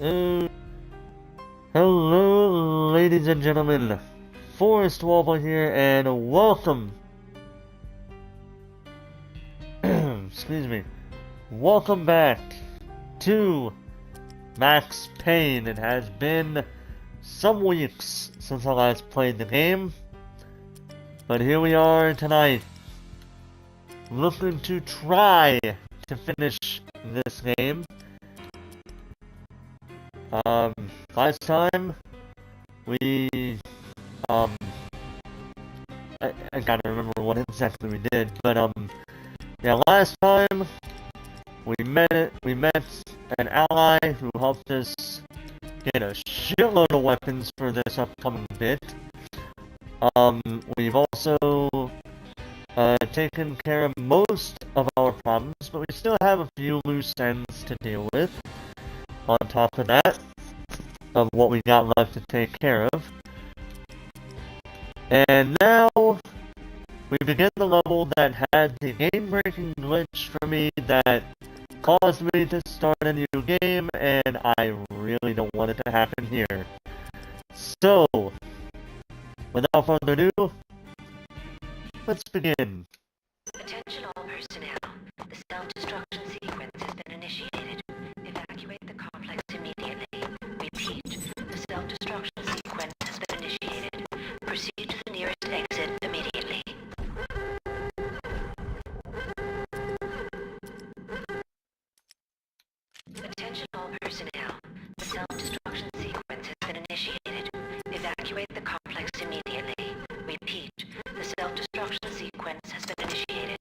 Uh, Hello, ladies and gentlemen. Forrest Wobble here, and welcome. Excuse me. Welcome back to Max Payne. It has been some weeks since I last played the game, but here we are tonight, looking to try to finish this game. Last time we um I gotta remember what exactly we did, but yeah, last time we met an ally who helped us get a shitload of weapons for this upcoming bit. We've also taken care of most of our problems, but we still have a few loose ends to deal with. On top of that, of what we got left to take care of. And now we begin the level that had the game-breaking glitch for me that caused me to start a new game, and I really don't want it to happen here. So, without further ado, let's begin. Attention all personnel. The self-destruction sequence has been initiated. Evacuate the complex immediately. Repeat. The self-destruction sequence has been initiated. Proceed to the nearest exit immediately. Attention all personnel. The self-destruction sequence has been initiated. Evacuate the complex immediately. Repeat. The self-destruction sequence has been initiated.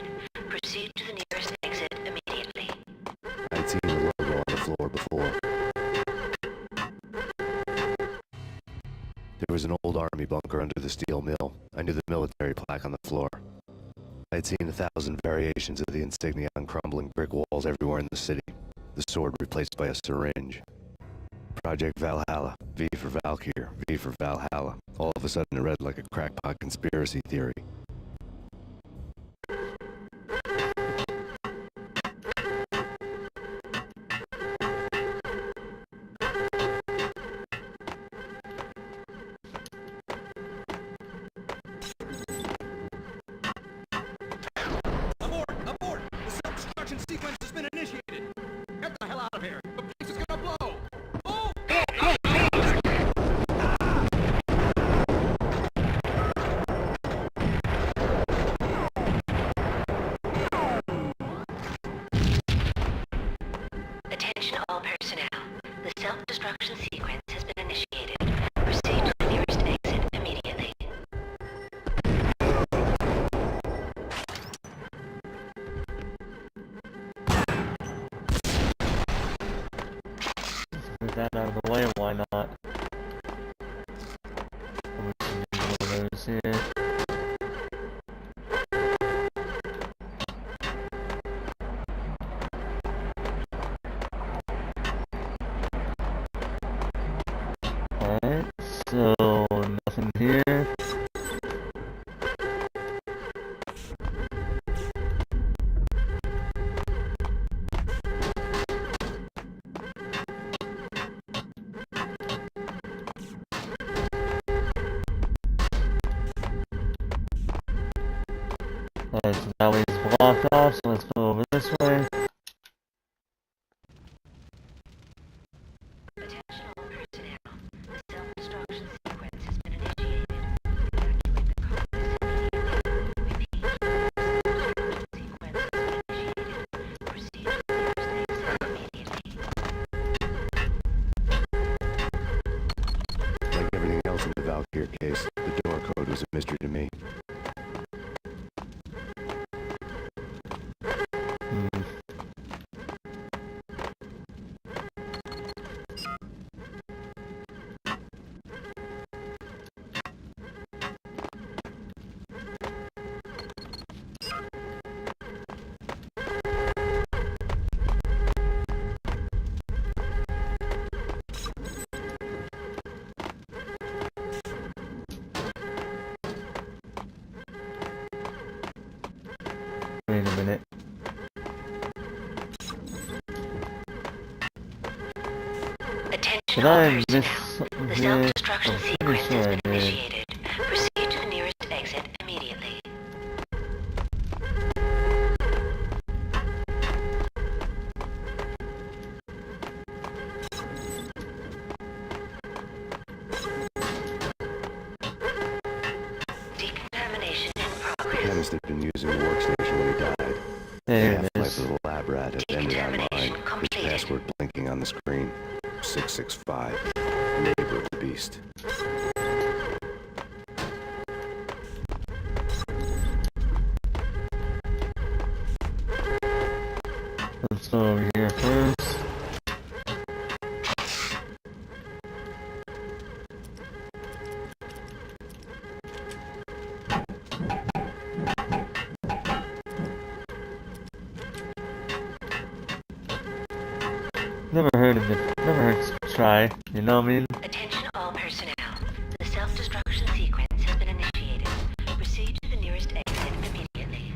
Proceed to the nearest exit immediately. I'd seen the logo on the floor before. There was an old army bunker under the steel mill. I knew the military plaque on the floor. I'd seen 1,000 variations of the insignia on crumbling brick walls everywhere in the city. The sword replaced by a syringe. Project Valhalla. V for Valkyr. V for Valhalla. All of a sudden it read like a crackpot conspiracy theory. Abort! The self-destruction sequence has been initiated! Get the hell out of here! The place is gonna blow! Oh! Attention all personnel. The self-destruction sequence has been initiated. Proceed to the nearest exit immediately. Get that out of the way, why not? We can do one of those here. Alright, so nothing here. Alright, so now he's blocked off, so let's go over this way. Attention all personnel. The self-destruction sequence has been initiated. Evacuate the complex immediately. Repeat. The sequence has been initiated. Proceed to the nearest exit immediately. Like everything else in the Valkyr case, the door code was a mystery to me. Did all I personnel. miss The this? self-destruction I'm pretty sequence sure has I been did. initiated. Proceed to the nearest exit immediately. Decontamination in The progress. chemist had been using the workstation when he died. The There it half-life is. of the lab rat had ended online. Decontamination His completed. password blinking on the screen. 665. Neighbor of the beast. Let's go over here first. Never heard of it. Never heard to try. You know what I mean? Attention all personnel. The self-destruction sequence has been initiated. Proceed to the nearest exit immediately.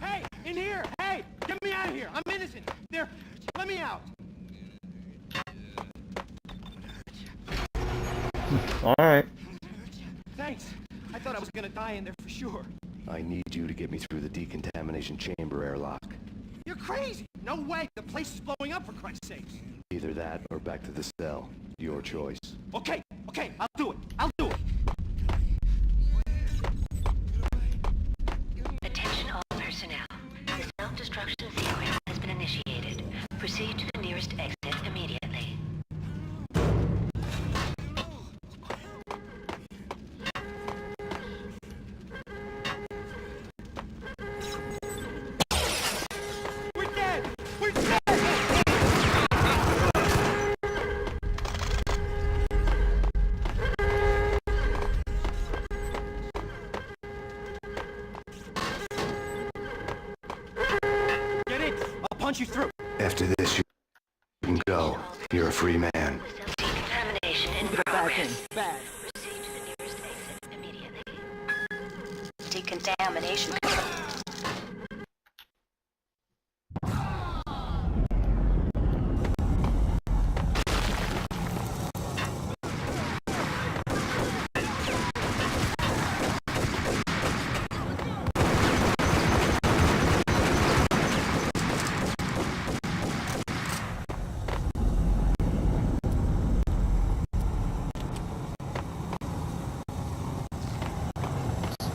Hey, in here! Hey, get me out of here! I'm innocent. There, let me out. Alright. Thanks. I thought I was gonna die in there for sure. I need you to get me through the decontamination chamber airlock. You're crazy. No way. The place is blowing up for Christ's sakes. Either that or back to the cell. Your choice. Okay, I'll do it. I'll do it. Attention all personnel. The self-destruction sequence has been initiated. Proceed to the nearest exit immediately. We're dead. We're dead. Get in. I'll punch you through. After this, you can go. You're a free man. Decontamination in progress. Proceed to the nearest exit immediately. Decontamination.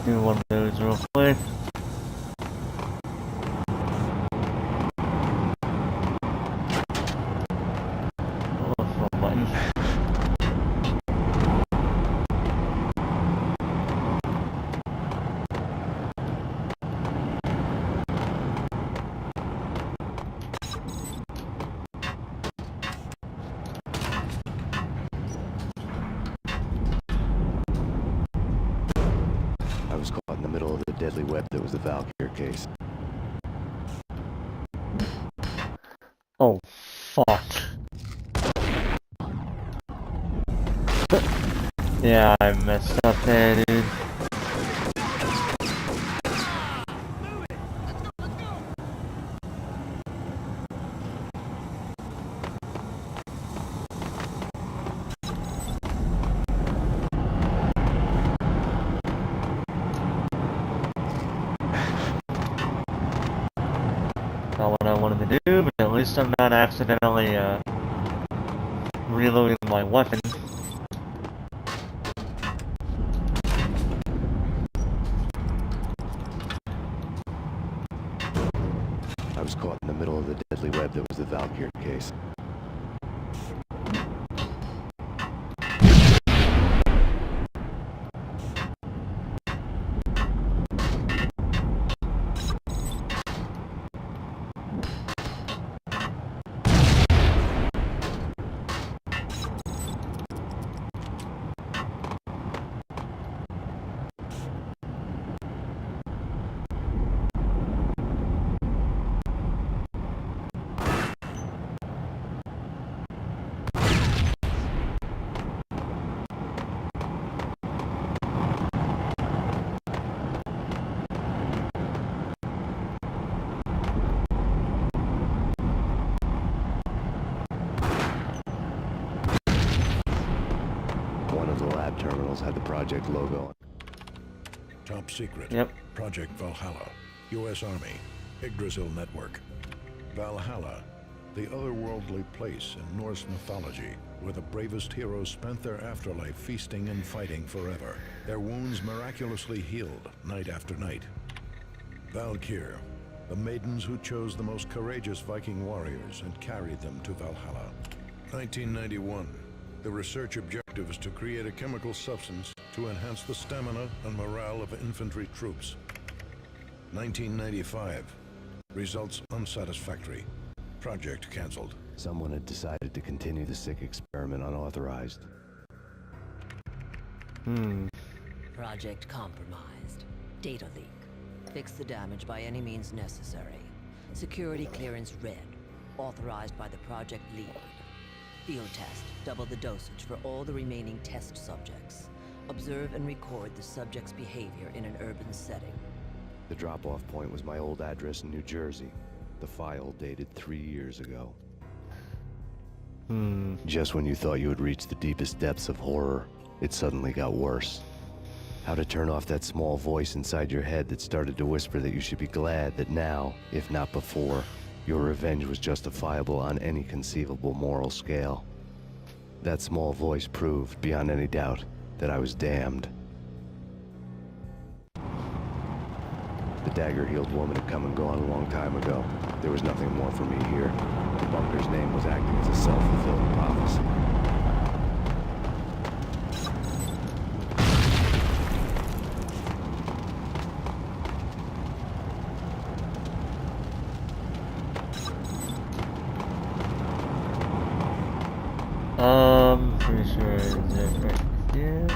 Do one of those real quick. Oh, wrong button. I was caught in the middle of the deadly web that was the Valkyr case. Oh, fuck. Yeah, I messed up there, dude. Not what I wanted to do, but at least I'm not accidentally, reloading my weapon. I was caught in the middle of the deadly web that was the Valkyr case. had the project logo. Top secret. Yep. Project Valhalla. U.S. Army. Yggdrasil Network. Valhalla, the otherworldly place in Norse mythology, where the bravest heroes spent their afterlife feasting and fighting forever, their wounds miraculously healed night after night. Valkyr, the maidens who chose the most courageous Viking warriors and carried them to Valhalla. 1991. The research objective is to create a chemical substance to enhance the stamina and morale of infantry troops. 1995. Results unsatisfactory. Project cancelled. Someone had decided to continue the sick experiment unauthorized. Project compromised. Data leak. Fix the damage by any means necessary. Security clearance red. Authorized by the project lead. Field test. Double the dosage for all the remaining test subjects. Observe and record the subject's behavior in an urban setting. The drop-off point was my old address in New Jersey. The file dated 3 years ago. Just when you thought you had reached the deepest depths of horror, it suddenly got worse. How to turn off that small voice inside your head that started to whisper that you should be glad that now, if not before, your revenge was justifiable on any conceivable moral scale. That small voice proved, beyond any doubt, that I was damned. The dagger-heeled woman had come and gone a long time ago. There was nothing more for me here. The bunker's name was acting as a self-fulfilling prophecy. Pretty sure it's it right here.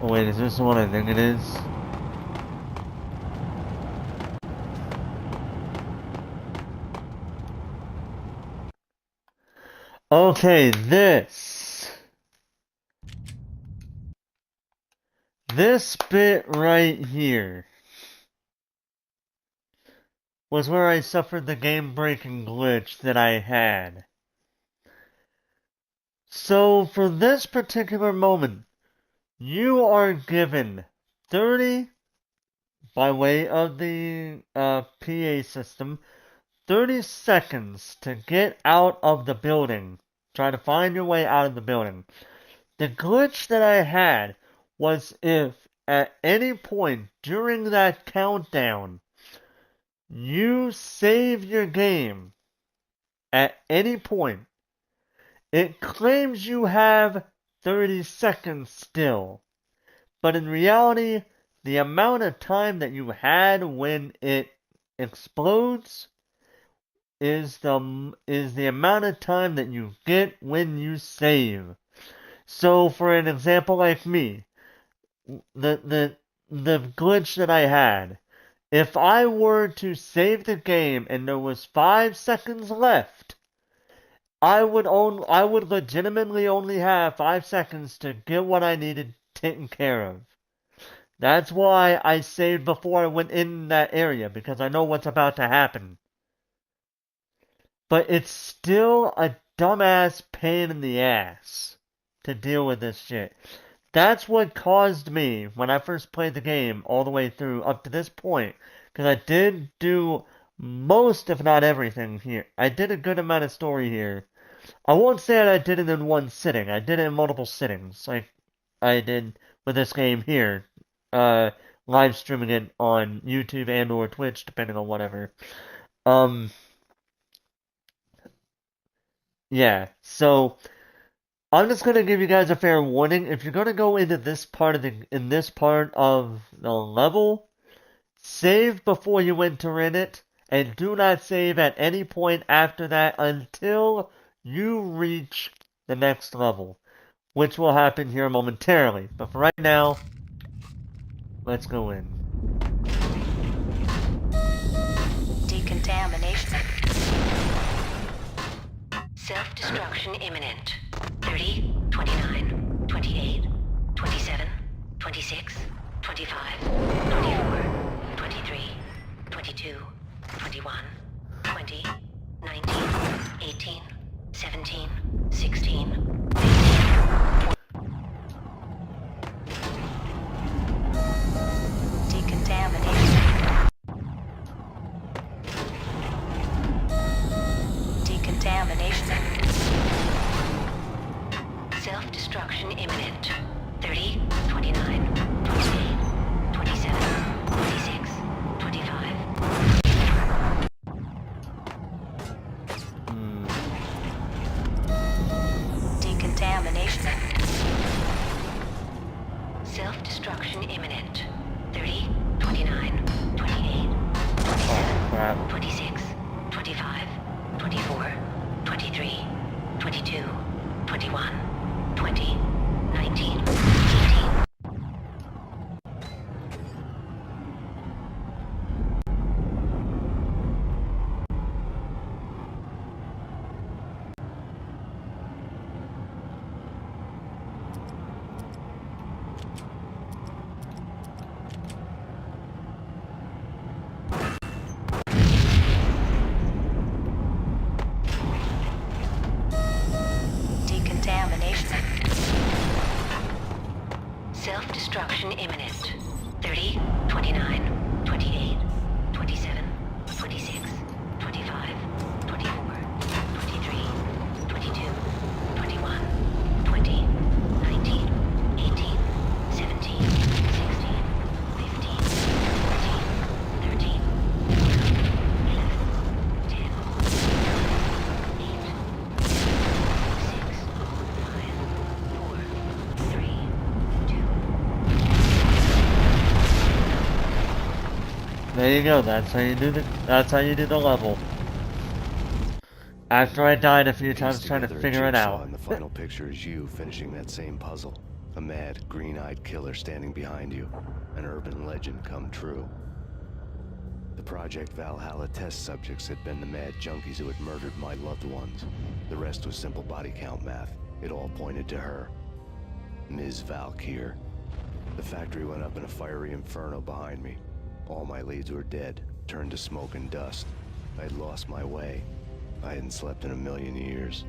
Oh wait, is this the one I think it is? Okay, this bit right here was where I suffered the game-breaking glitch that I had. So, for this particular moment, you are given 30, by way of the PA system, 30 seconds to get out of the building. Try to find your way out of the building. The glitch that I had was if at any point during that countdown you save your game at any point, it claims you have 30 seconds still. But in reality, the amount of time that you had when it explodes is the amount of time that you get when you save. So for an example like me, the glitch that I had, if I were to save the game and there was 5 seconds left, I would legitimately only have 5 seconds to get what I needed taken care of. That's why I saved before I went in that area, because I know what's about to happen. But it's still a dumbass pain in the ass to deal with this shit. That's what caused me, when I first played the game all the way through up to this point, because I did do most, if not everything here. I did a good amount of story here. I won't say that I did it in one sitting. I did it in multiple sittings, like I did with this game here. Live streaming it on YouTube and or Twitch, depending on whatever. Yeah, so I'm just gonna give you guys a fair warning. If you're gonna go into this part of the level, save before you enter in it, and do not save at any point after that until you reach the next level, which will happen here momentarily. But for right now, let's go in. Decontamination. Self-destruction imminent. 30, 29, 28, 27, 26, 25, 24, 23, 22, 21, 20, 19, 18, 17, 16, 15. Decontamination. Decontamination. Self-destruction imminent. 30, 29, 28, 27, 26, 25. Decontamination. Self-destruction imminent. 30, 29, 28, 27, Crap. 26, 25, 24, 23, 22, 21, 20, 19, 18. Decontamination. Self-destruction imminent. 30, 29, 28, 27, 26, 25, 24, 23, 22, 21, 20, 19, 18, 17, 16, 15, 14, 13, 11, 10, 8, 6, 5, 4, 3, 2. There you go. That's how you do the level. After I died a few times Pieced trying to together a figure it jigsaw, out. and the final picture is you finishing that same puzzle. A mad, green-eyed killer standing behind you. An urban legend come true. The Project Valhalla test subjects had been the mad junkies who had murdered my loved ones. The rest was simple body count math. It all pointed to her. Ms. Valkyr. The factory went up in a fiery inferno behind me. All my leads were dead, turned to smoke and dust. I'd lost my way. I hadn't slept in a million years.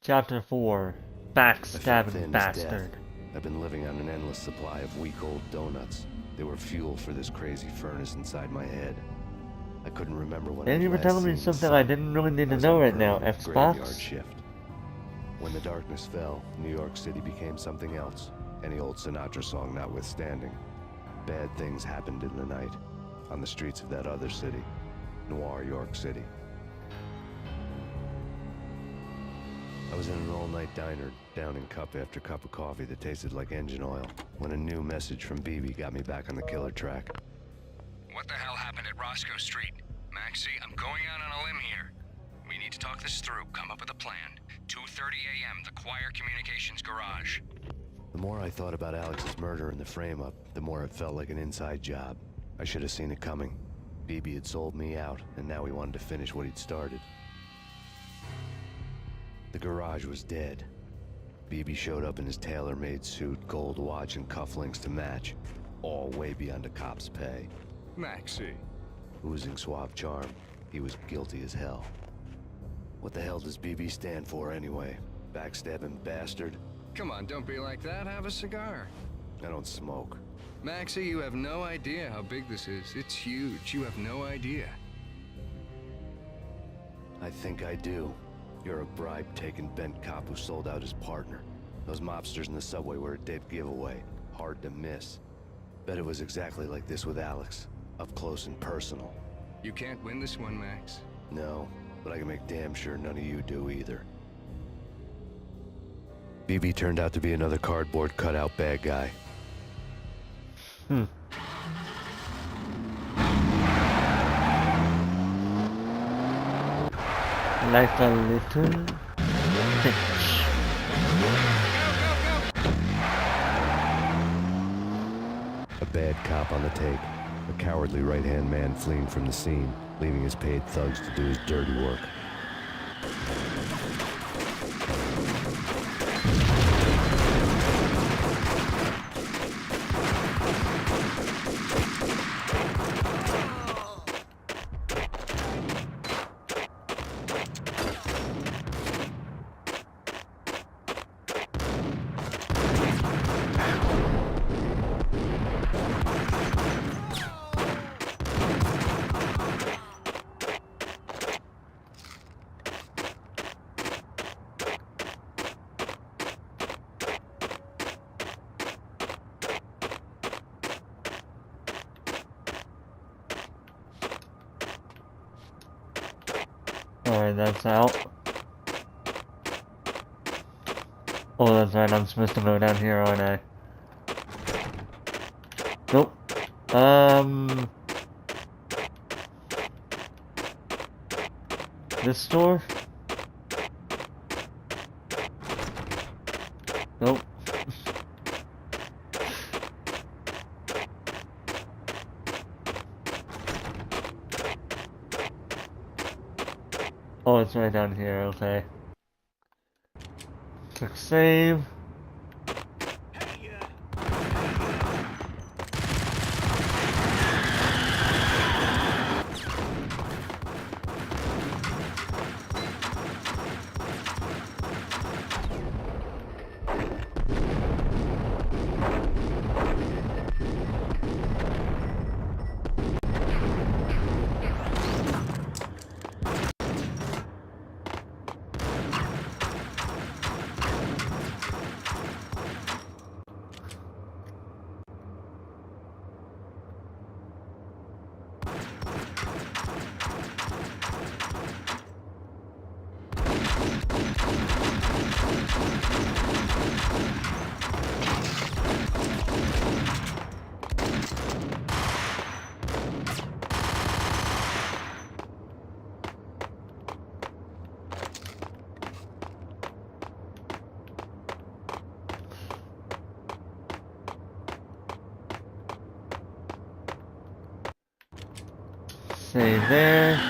Chapter 4. I felt Backstabbing thin as death. bastard. I've been living on an endless supply of week-old donuts. They were fuel for this crazy furnace inside my head. I couldn't remember when And I'd you were last telling me seen the something sun. I didn't really need I to was know on a right now, permanent graveyard Xbox. shift. When the darkness fell, New York City became something else. Any old Sinatra song notwithstanding. Bad things happened in the night. On the streets of that other city. Noir York City. I was in an all-night diner, downing cup after cup of coffee that tasted like engine oil, when a new message from BB got me back on the killer track. What the hell happened at Roscoe Street? Maxie, I'm going out on a limb here. We need to talk this through, come up with a plan. 2:30 a.m., the Choir Communications Garage. The more I thought about Alex's murder and the frame-up, the more it felt like an inside job. I should have seen it coming. BB had sold me out, and now he wanted to finish what he'd started. The garage was dead. BB showed up in his tailor-made suit, gold watch, and cufflinks to match. All way beyond a cop's pay. Maxie. Oozing suave charm, he was guilty as hell. What the hell does BB stand for anyway? Backstabbing bastard? Come on, don't be like that. Have a cigar. I don't smoke. Maxie, you have no idea how big this is. It's huge. You have no idea. I think I do. You're a bribe-taking bent cop who sold out his partner. Those mobsters in the subway were a dead giveaway. Hard to miss. Bet it was exactly like this with Alex. Up close and personal. You can't win this one, Max. No, but I can make damn sure none of you do either. BB turned out to be another cardboard cutout bad guy. Like a little bitch. A bad cop on the take. A cowardly right-hand man fleeing from the scene. leaving his paid thugs to do his dirty work. Alright, that's out. Oh, that's right, I'm supposed to go down here, aren't I? Nope. This store? Nope. Oh, it's right down here, okay. Click save. Save there.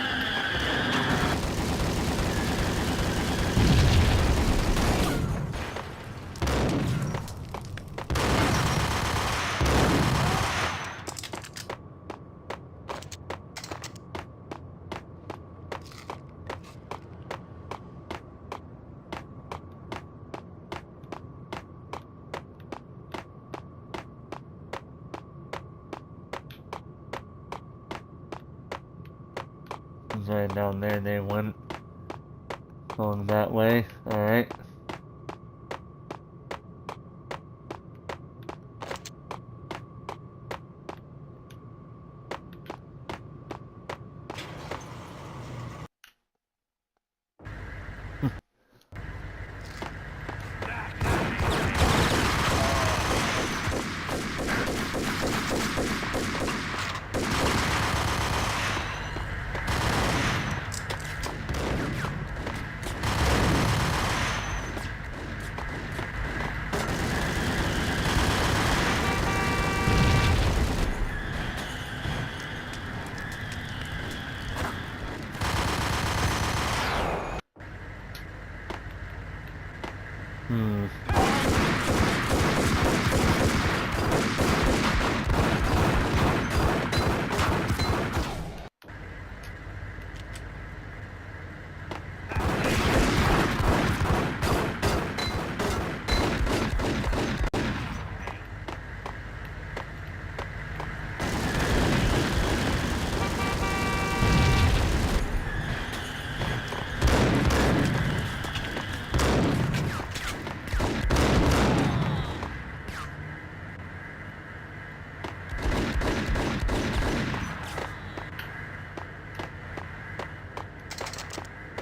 Right down there they went. Going that way. Alright.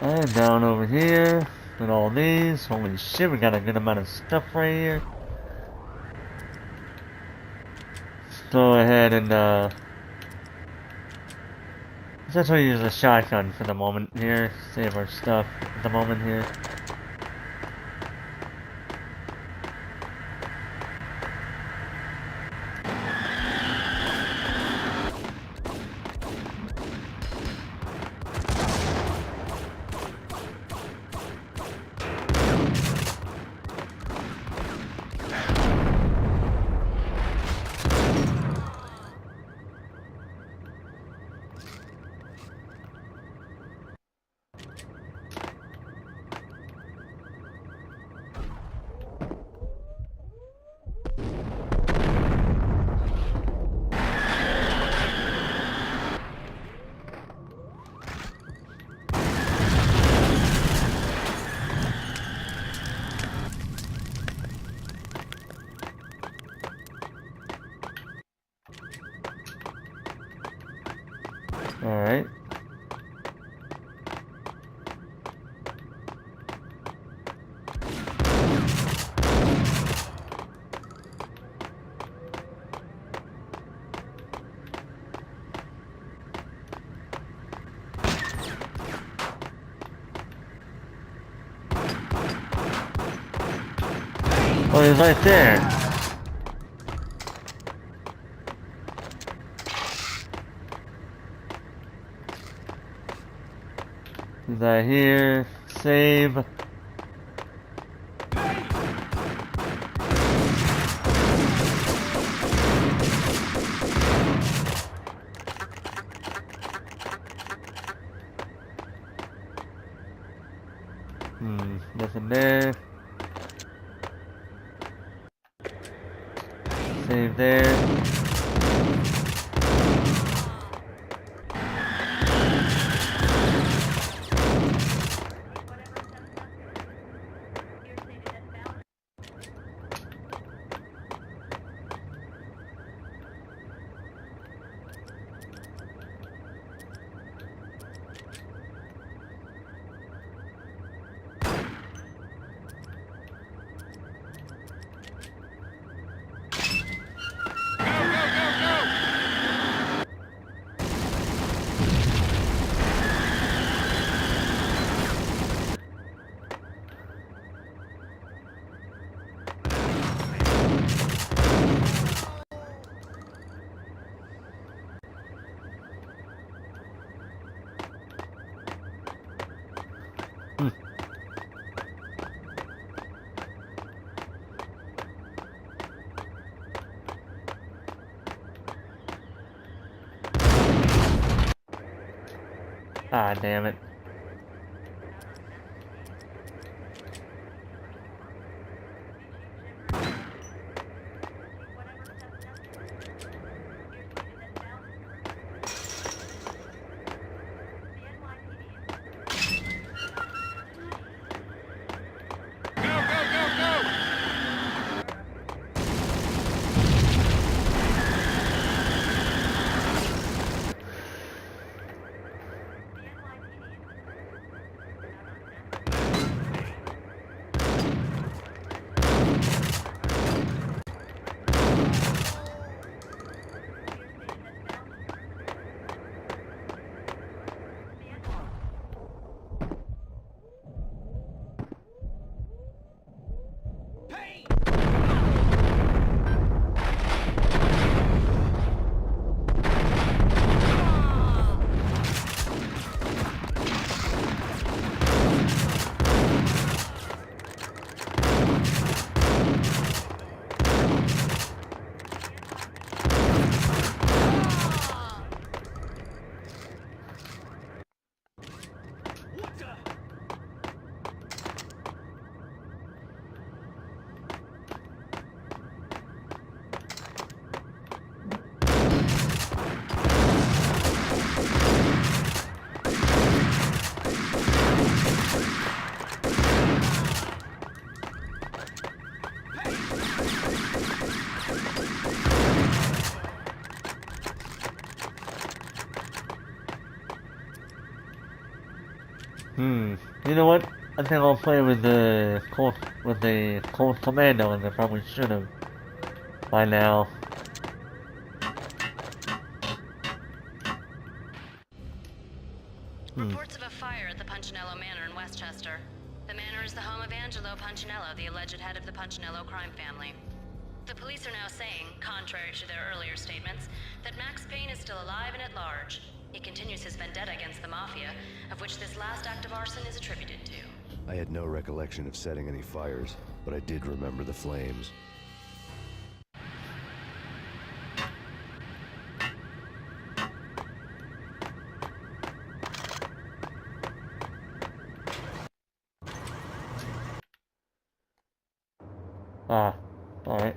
And down over here with all these. Holy shit, we got a good amount of stuff right here. Let's go ahead and let's actually use a shotgun for the moment here. Save our stuff at the moment here. Alright. Oh, he's right there. He's right here. Save. Nothing there. Save there. Ah, damn it. You know what? I think I'll play with the Colt Commando, and I probably should have by now. Reports of a fire at the Punchinello Manor in Westchester. The manor is the home of Angelo Punchinello, the alleged head of the Punchinello crime family. The police are now saying, contrary to their earlier statements, that Max Payne is still alive and at large. He continues his vendetta against the Mafia, of which this last act of arson is attributed to. I had no recollection of setting any fires, but I did remember the flames. Ah, alright.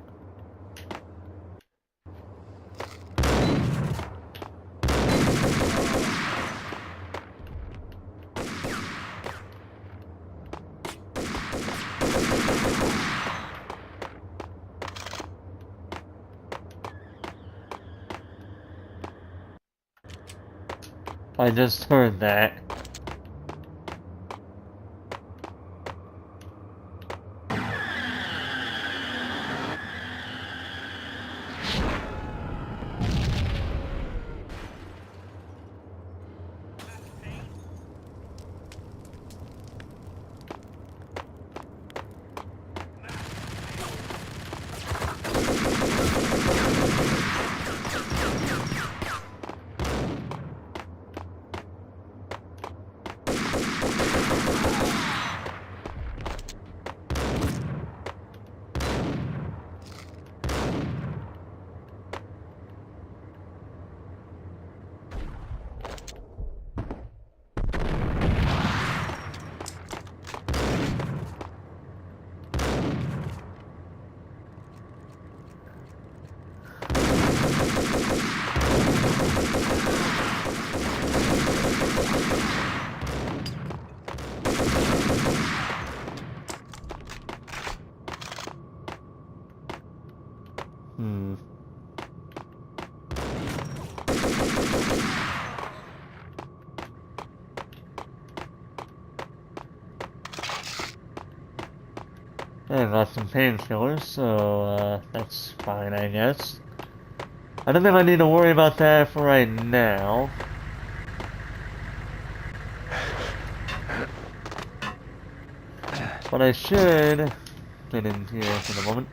I just heard that. I got some painkillers, so that's fine, I guess. I don't think I need to worry about that for right now. But I should get in here for the moment.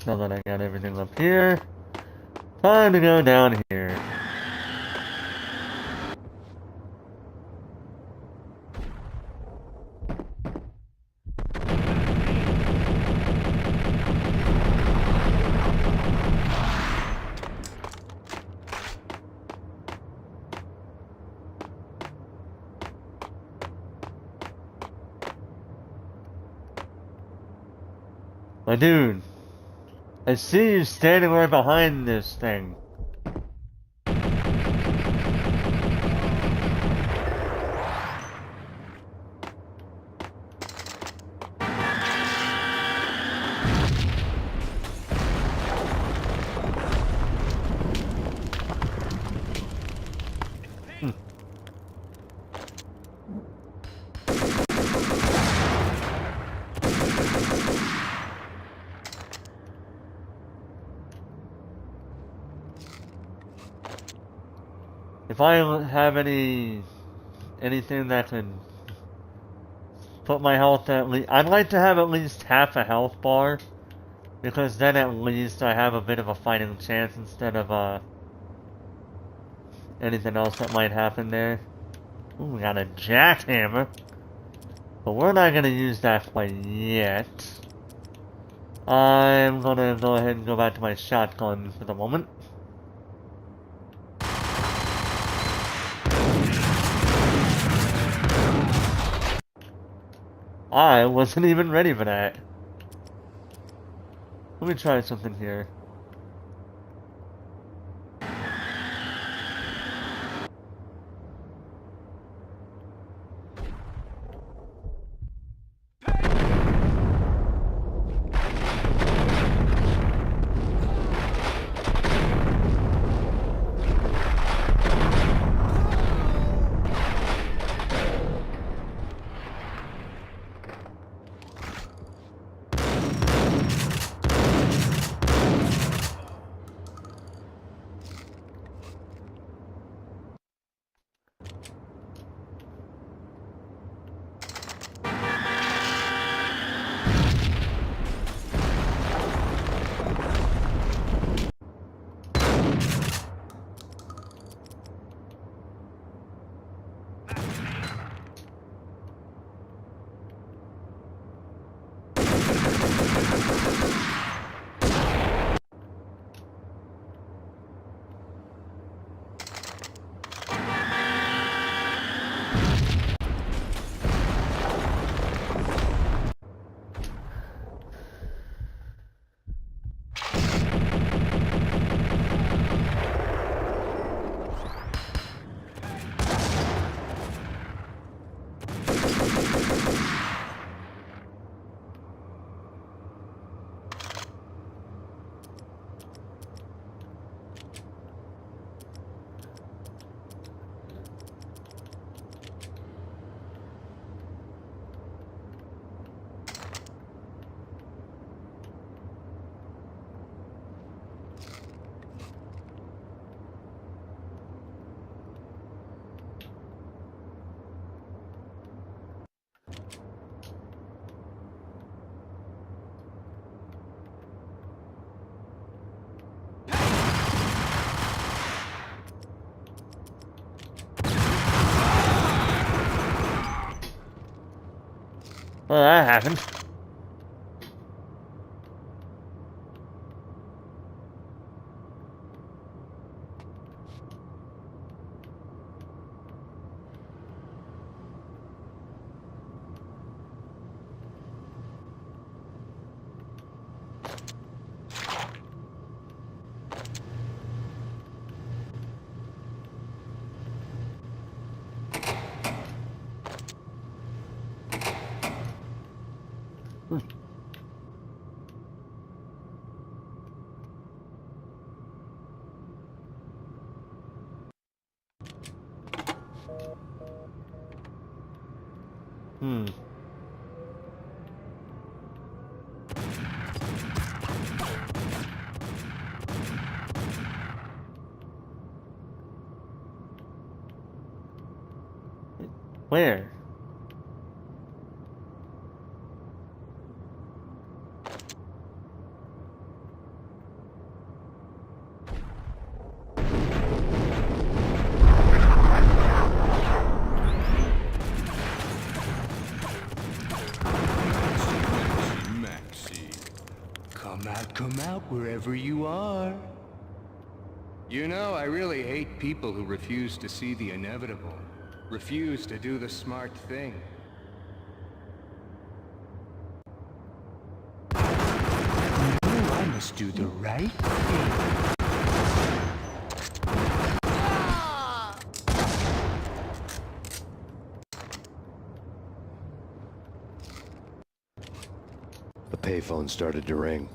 Now that I got everything up here, time to go down here. My dude, I see you standing right behind this thing. If I have anything that can put my health at least, I'd like to have at least half a health bar, because then at least I have a bit of a fighting chance instead of anything else that might happen there. Ooh, we got a jackhammer, but we're not gonna use that quite yet. I'm gonna go ahead and go back to my shotgun for the moment. I wasn't even ready for that. Let me try something here. Well, that happened. Hmm. Where? Maxie. Come out wherever you are. You know, I really hate people who refuse to see the inevitable. Refuse to do the smart thing. No, I must do the right thing. The payphone started to ring.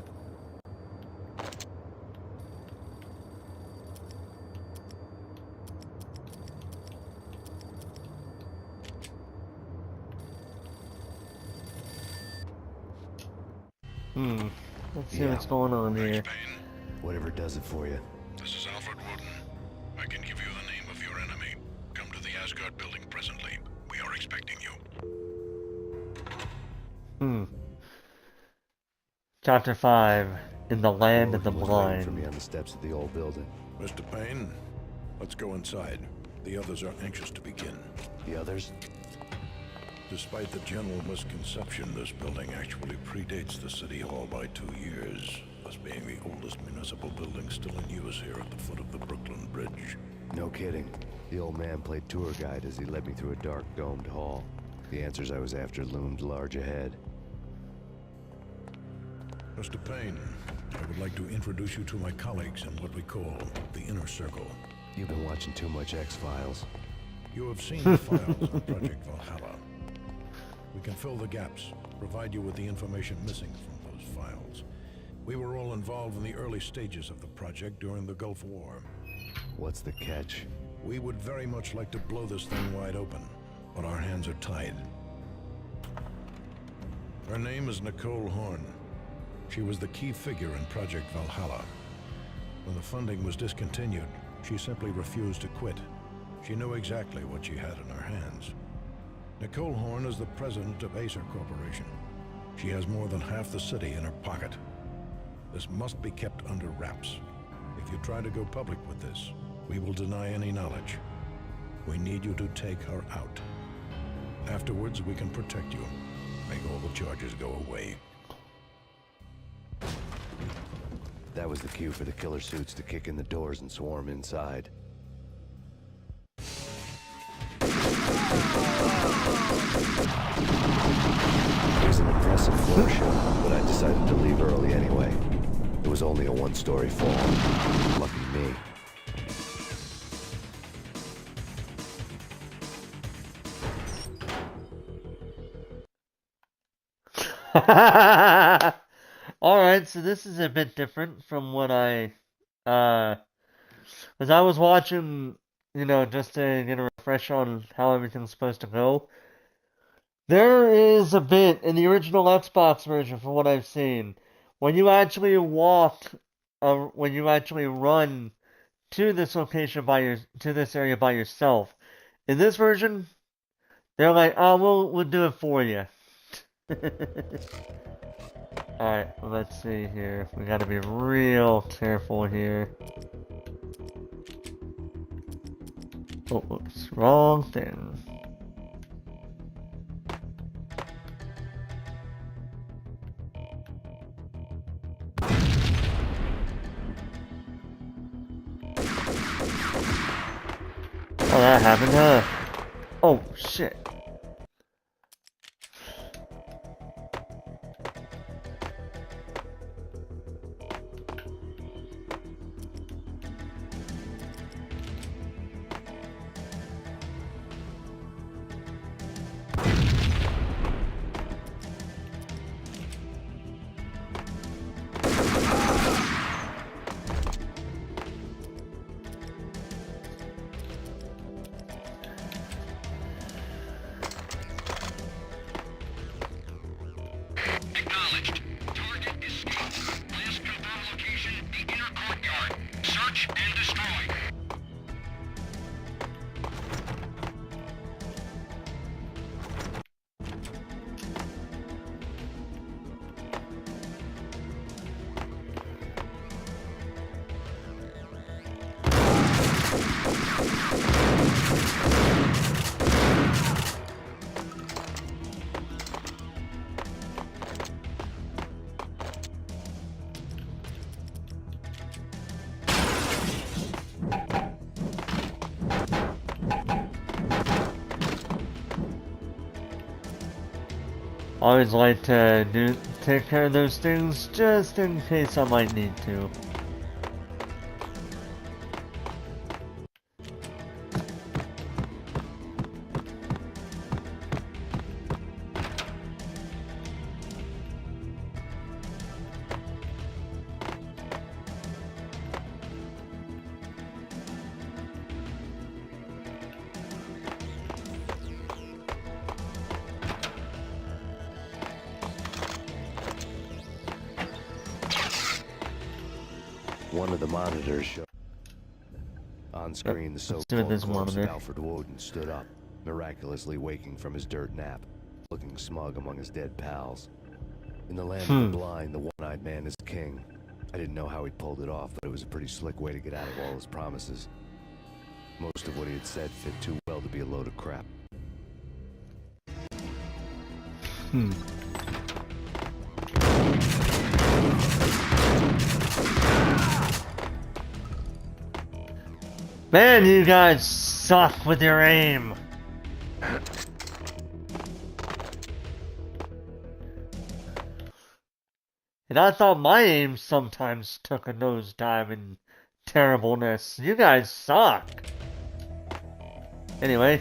Let's see what's going on here. Payne, Whatever does it for you. this is Alfred Woden. I can give you the name of your enemy. Come to the Asgard building presently. We are expecting you. Chapter 5. In the Land of the Logan was waiting for me Blind. on the steps of the old building. Mr. Payne, let's go inside. The others are anxious to begin. The others? Despite the general misconception, this building actually predates the City Hall by 2 years, thus being the oldest municipal building still in use here at the foot of the Brooklyn Bridge. No kidding. The old man played tour guide as he led me through a dark, domed hall. The answers I was after loomed large ahead. Mr. Payne, I would like to introduce you to my colleagues in what we call the Inner Circle. You've been watching too much X-Files. You have seen the files on Project Valhalla. We can fill the gaps, provide you with the information missing from those files. We were all involved in the early stages of the project during the Gulf War. What's the catch? We would very much like to blow this thing wide open, but our hands are tied. Her name is Nicole Horn. She was the key figure in Project Valhalla. When the funding was discontinued, she simply refused to quit. She knew exactly what she had in her hands. Nicole Horn is the president of Acer Corporation. She has more than half the city in her pocket. This must be kept under wraps. If you try to go public with this, we will deny any knowledge. We need you to take her out. Afterwards, we can protect you. Make all the charges go away. That was the cue for the killer suits to kick in the doors and swarm inside. It was an impressive floor show, but I decided to leave early anyway. It was only a one-story fall. Lucky me. Alright, so this is a bit different from what because I was watching, just to get a refresh on how everything's supposed to go. There is a bit in the original Xbox version, from what I've seen, when you actually when you actually run to this location to this area by yourself. In this version, They're like, oh, we'll do it for you. Alright, let's see here. We gotta be real careful here. Oh, oops, wrong thing. Oh, that happened, huh? Oh, shit. Acknowledged. Target escaped. Last confirmed location, the inner courtyard. Search and destroy. Always like to take care of those things just in case I might need to. One of the monitors showed on screen the let's do it so-called this corpse of monitor. Alfred Woden stood up, miraculously waking from his dirt nap, looking smug among his dead pals. In the land of the blind, the one-eyed man is king. I didn't know how he pulled it off, but it was a pretty slick way to get out of all his promises. Most of what he had said fit too well to be a load of crap. Man, you guys suck with your aim. And I thought my aim sometimes took a nosedive in terribleness. You guys suck. Anyway.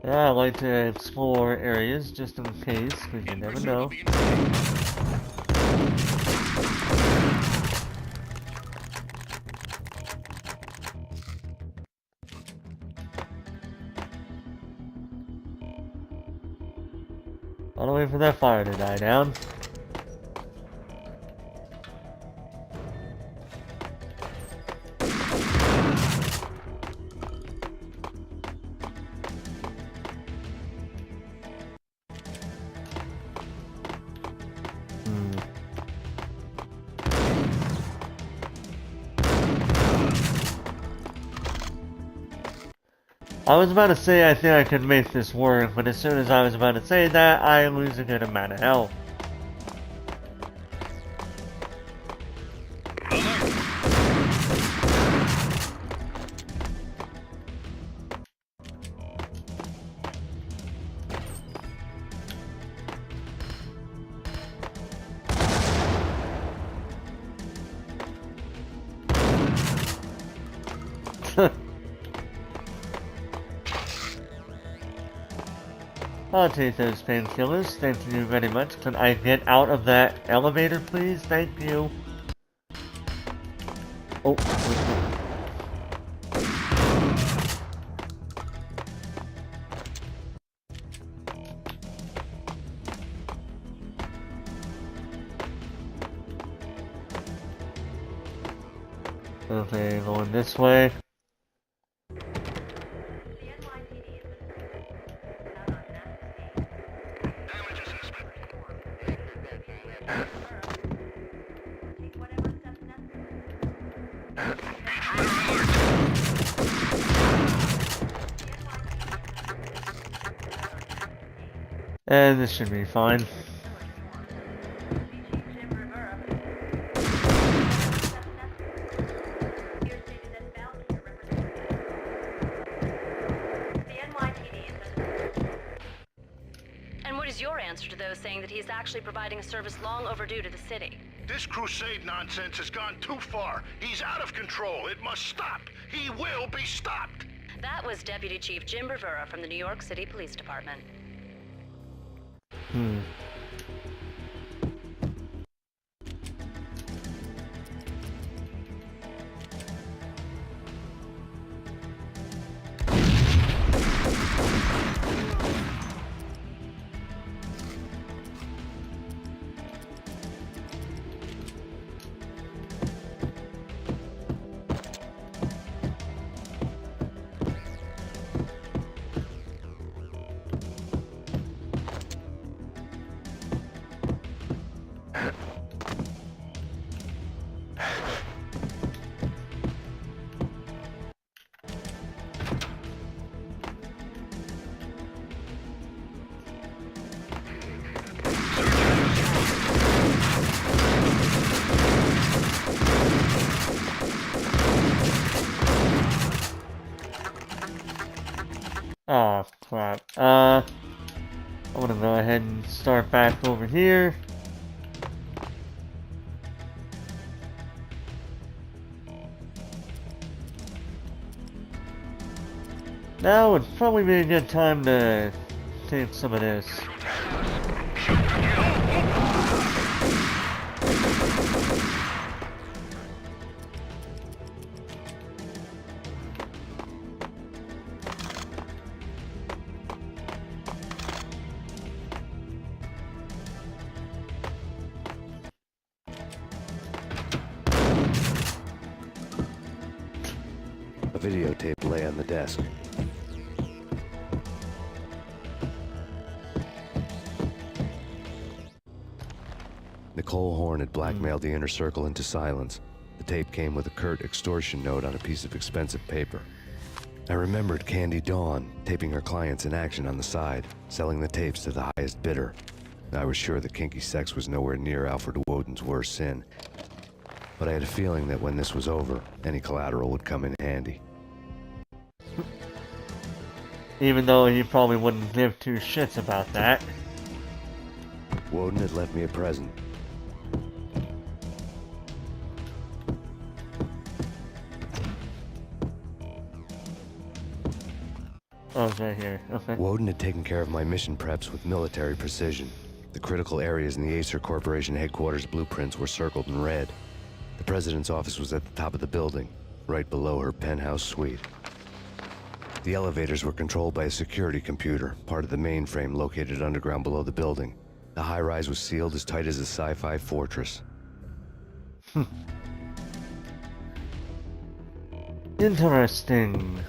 Yeah, I like to explore areas just in case, because you never know. I'll wait for that fire to die down. I was about to say I think I could make this work, but as soon as I was about to say that, I lose a good amount of health. I'll take those painkillers, thank you very much. Can I get out of that elevator, please? Thank you. Oh, Okay, going this way. And this should be fine. And what is your answer to those saying that he's actually providing a service long overdue to the city? This crusade nonsense has gone too far. He's out of control. It must stop. He will be stopped. That was Deputy Chief Jim Rivera from the New York City Police Department. Oh, crap. I'm gonna go ahead and start back over here. Now would probably be a good time to take some of this. A videotape lay on the desk. Nicole Horn had blackmailed the inner circle into silence. The tape came with a curt extortion note on a piece of expensive paper. I remembered Candy Dawn taping her clients in action on the side, selling the tapes to the highest bidder. I was sure that kinky sex was nowhere near Alfred Woden's worst sin, but I had a feeling that when this was over, any collateral would come in handy. Even though he probably wouldn't give two shits about that. Woden had left me a present. Oh, it's right here. Okay. Woden had taken care of my mission preps with military precision. The critical areas in the Acer Corporation headquarters blueprints were circled in red. The president's office was at the top of the building, right below her penthouse suite. The elevators were controlled by a security computer, part of the mainframe located underground below the building. The high-rise was sealed as tight as a sci-fi fortress. Interesting.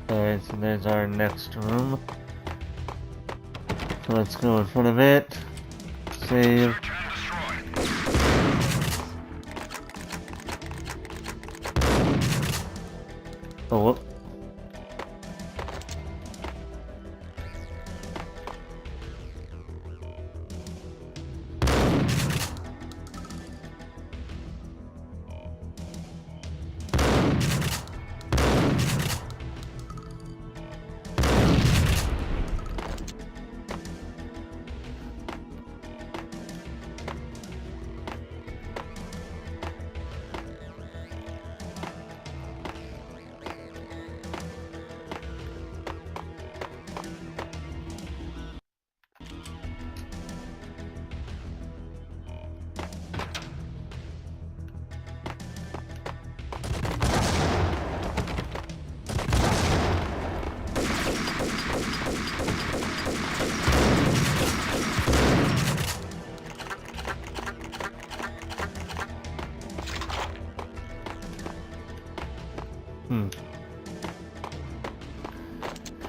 Alright, so there's our next room. So let's go in front of it. Save. Oh, whoop.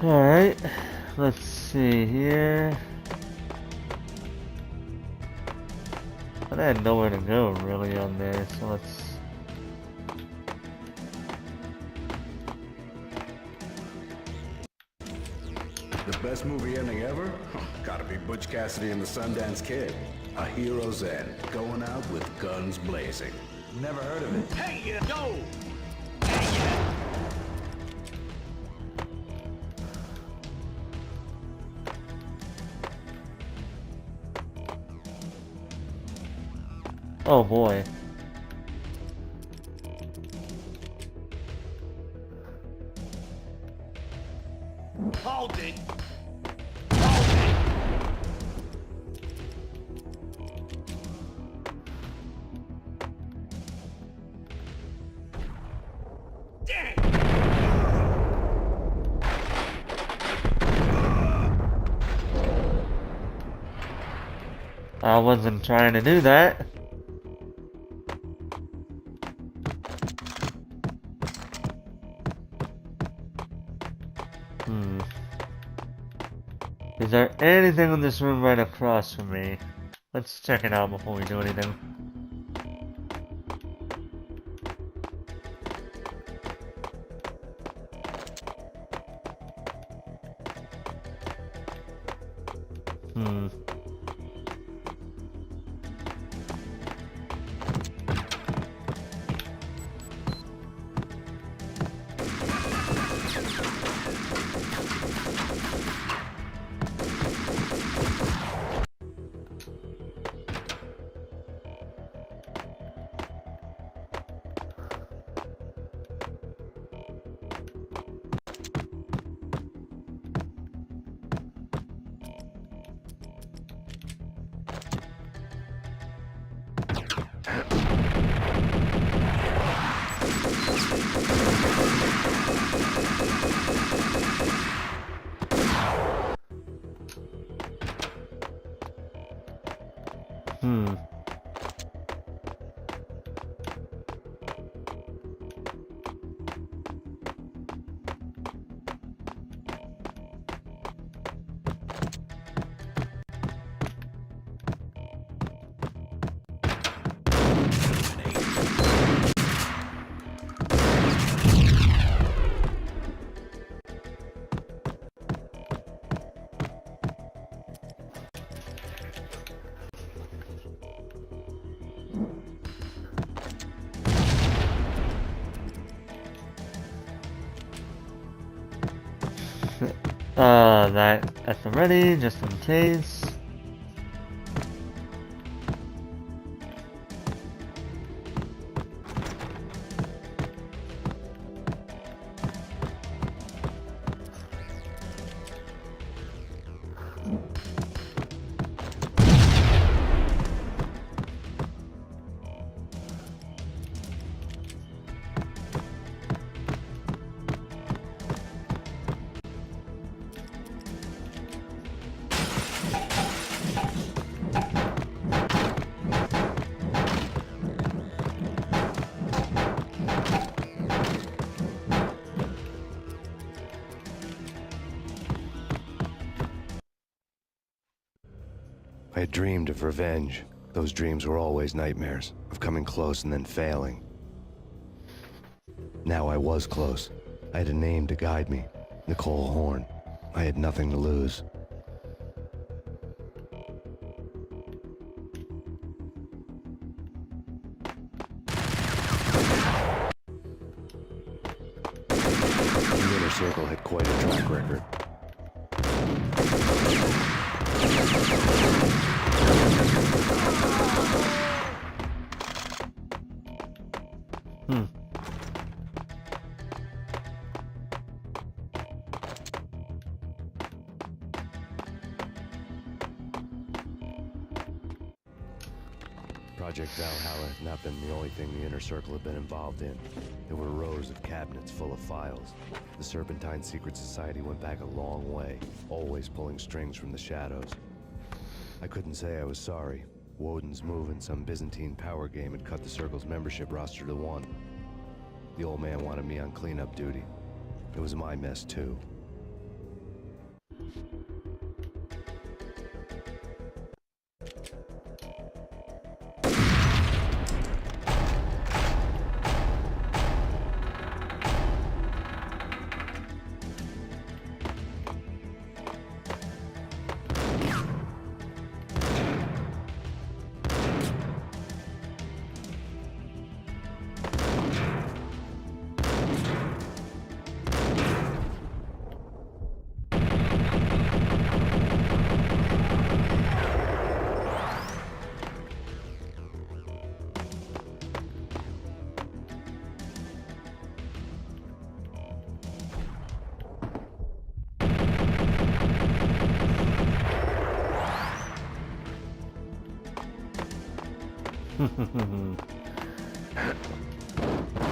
Alright, let's see here. But I had nowhere to go really on there, so let's... The best movie ending ever? Gotta be Butch Cassidy and the Sundance Kid. A hero's end, going out with guns blazing. Never heard of it. Hey, yo! Oh boy. Hold it! I wasn't trying to do that. Is there anything in this room right across from me? Let's check it out before we do anything. That at the ready, just in case. I had dreamed of revenge. Those dreams were always nightmares, of coming close and then failing. Now I was close. I had a name to guide me, Nicole Horn. I had nothing to lose. The Inner Circle had quite a track record. Project Valhalla had not been the only thing the Inner Circle had been involved in. There were rows of cabinets full of files. The Serpentine Secret Society went back a long way, always pulling strings from the shadows. I couldn't say I was sorry. Woden's move in some Byzantine power game had cut the Circle's membership roster to 1. The old man wanted me on cleanup duty. It was my mess, too.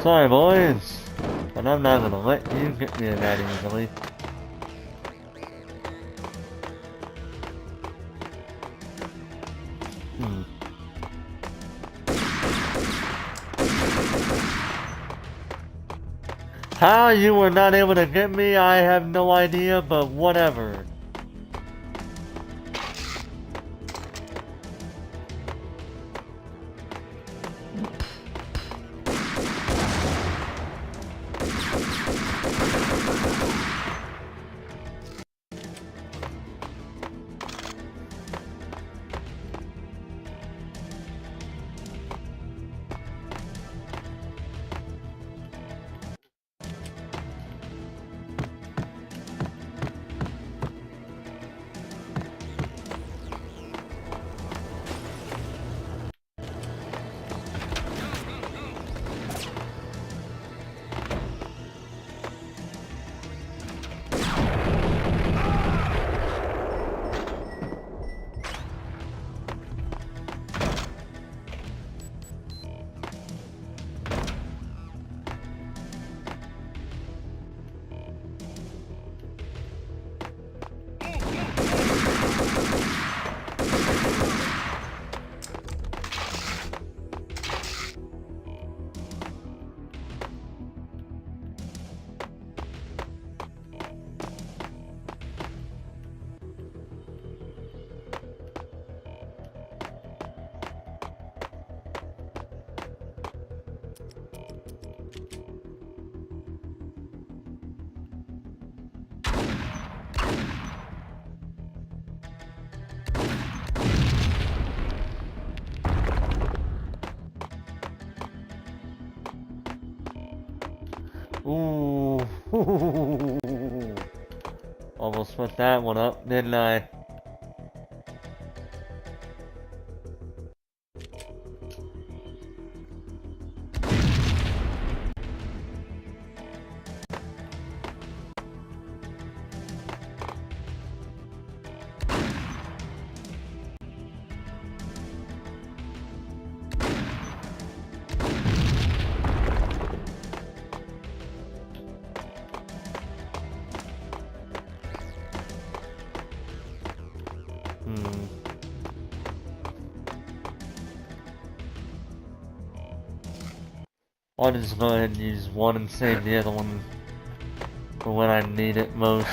Sorry, boys, but I'm not gonna let you get me that easily. How you were not able to get me, I have no idea, but whatever. Ooh. Almost put that one up, didn't I? I'll just go ahead and use one and save the other one for when I need it most.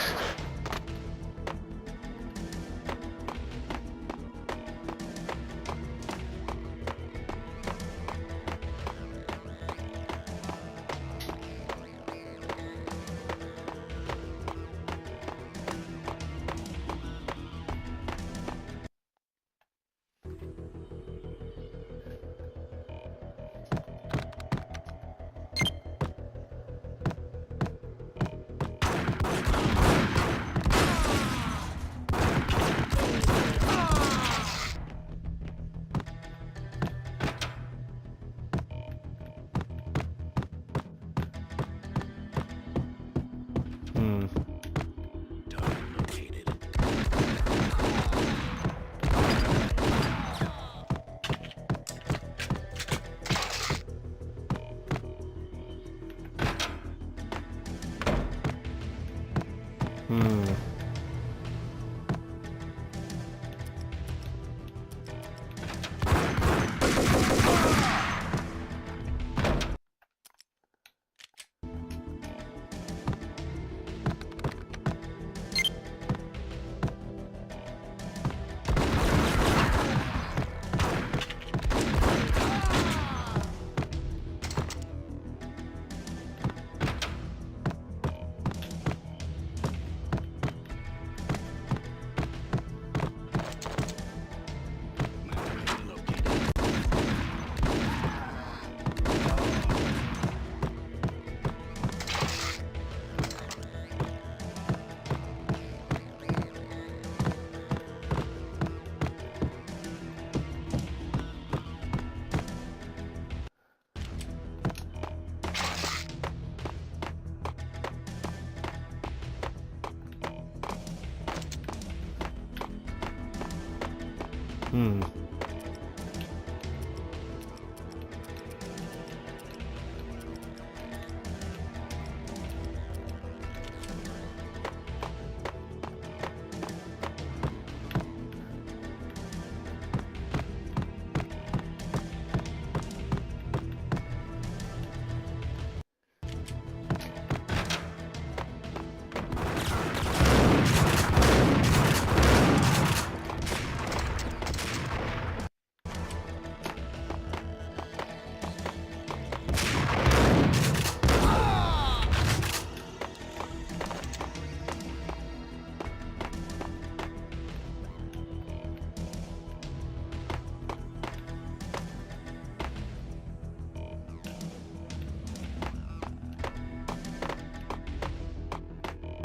Hmm.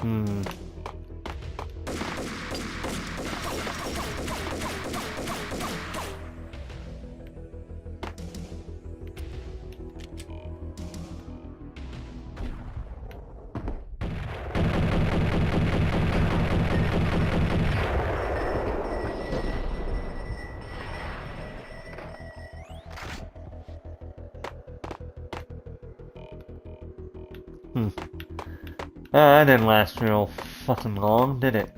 Hmm. That didn't last real fucking long, did it?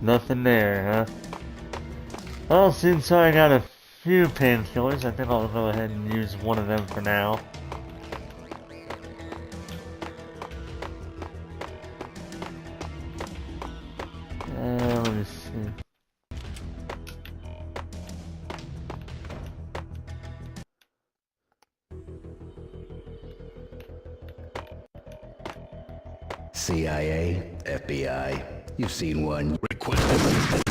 Nothing there, huh? Well, since I got a few painkillers, I think I'll go ahead and use one of them for now. Let me see. CIA, FBI, you've seen one. Request assistance.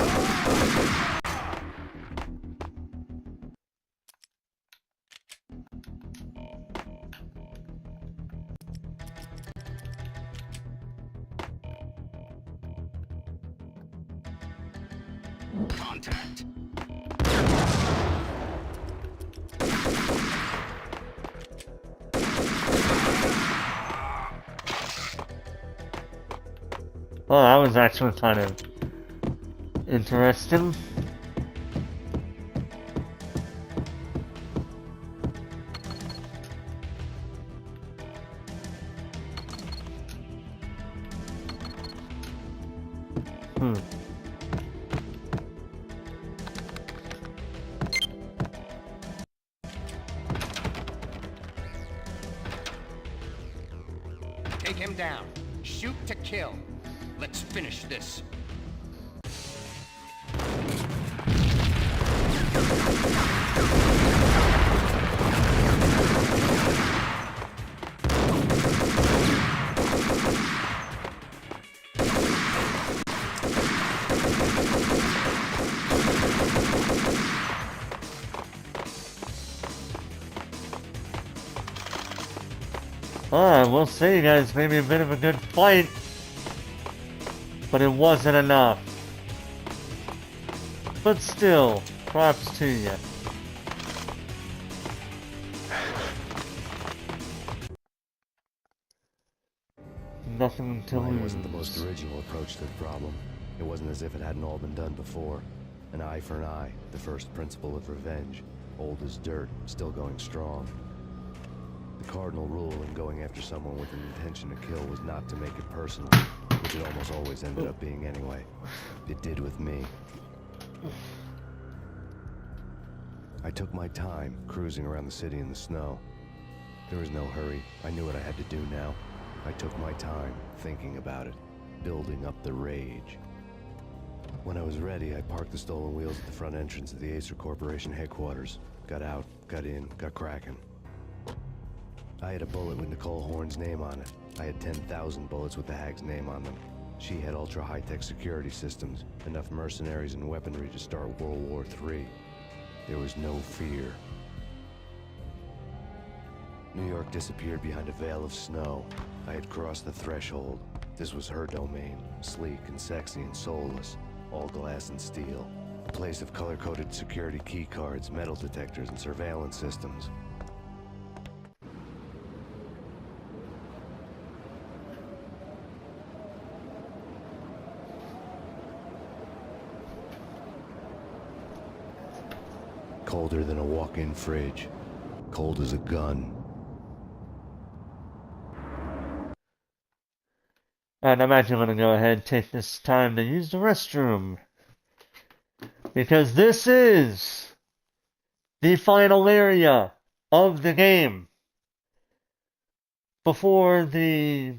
Contact. Well, that was actually kind of interesting. Take him down. Shoot to kill. Let's finish this. Alright, we'll see, guys. Maybe a bit of a good fight, but it wasn't enough. But still, props to you. Nothing to Mine lose. wasn't the most original approach to the problem. It wasn't as if it hadn't all been done before. An eye for an eye, the first principle of revenge. Old as dirt, still going strong. The cardinal rule in going after someone with an intention to kill was not to make it personal, which which it almost always ended up being anyway. It did with me. I took my time, cruising around the city in the snow. There was no hurry. I knew what I had to do now. I took my time, thinking about it, building up the rage. When I was ready, I parked the stolen wheels at the front entrance of the Acer Corporation headquarters. Got out, got in, got cracking. I had a bullet with Nicole Horn's name on it. I had 10,000 bullets with the Hag's name on them. She had ultra-high-tech security systems, enough mercenaries and weaponry to start World War III. There was no fear. New York disappeared behind a veil of snow. I had crossed the threshold. This was her domain, sleek and sexy and soulless, all glass and steel. A place of color-coded security key cards, metal detectors, and surveillance systems. Colder than a walk-in fridge. Cold as a gun. And I'm actually going to go ahead and take this time to use the restroom. Because this is the final area of the game. Before the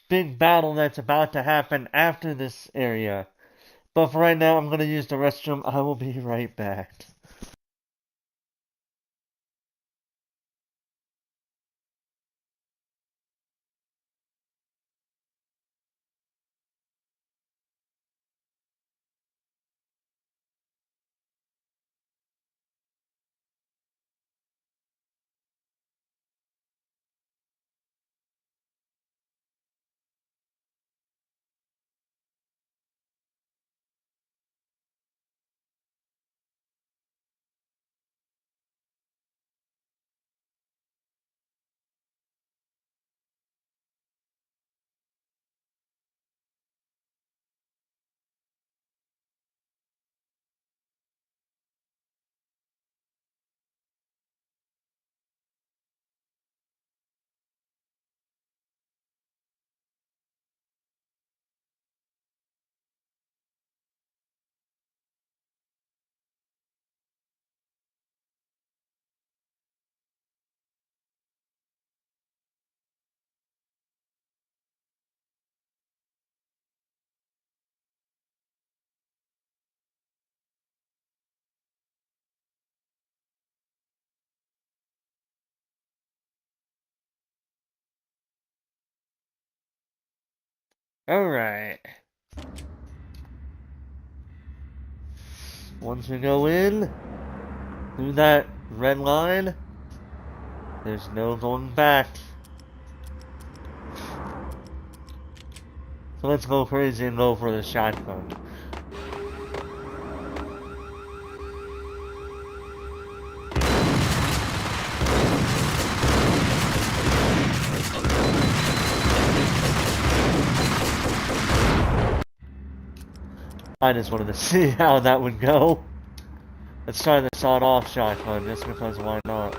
big battle that's about to happen after this area. But for right now, I'm going to use the restroom. I will be right back. Alright. Once we go in, through that red line, there's no going back. So let's go crazy and go for the shotgun. I just wanted to see how that would go. Let's try the sawed-off shotgun, just because why not?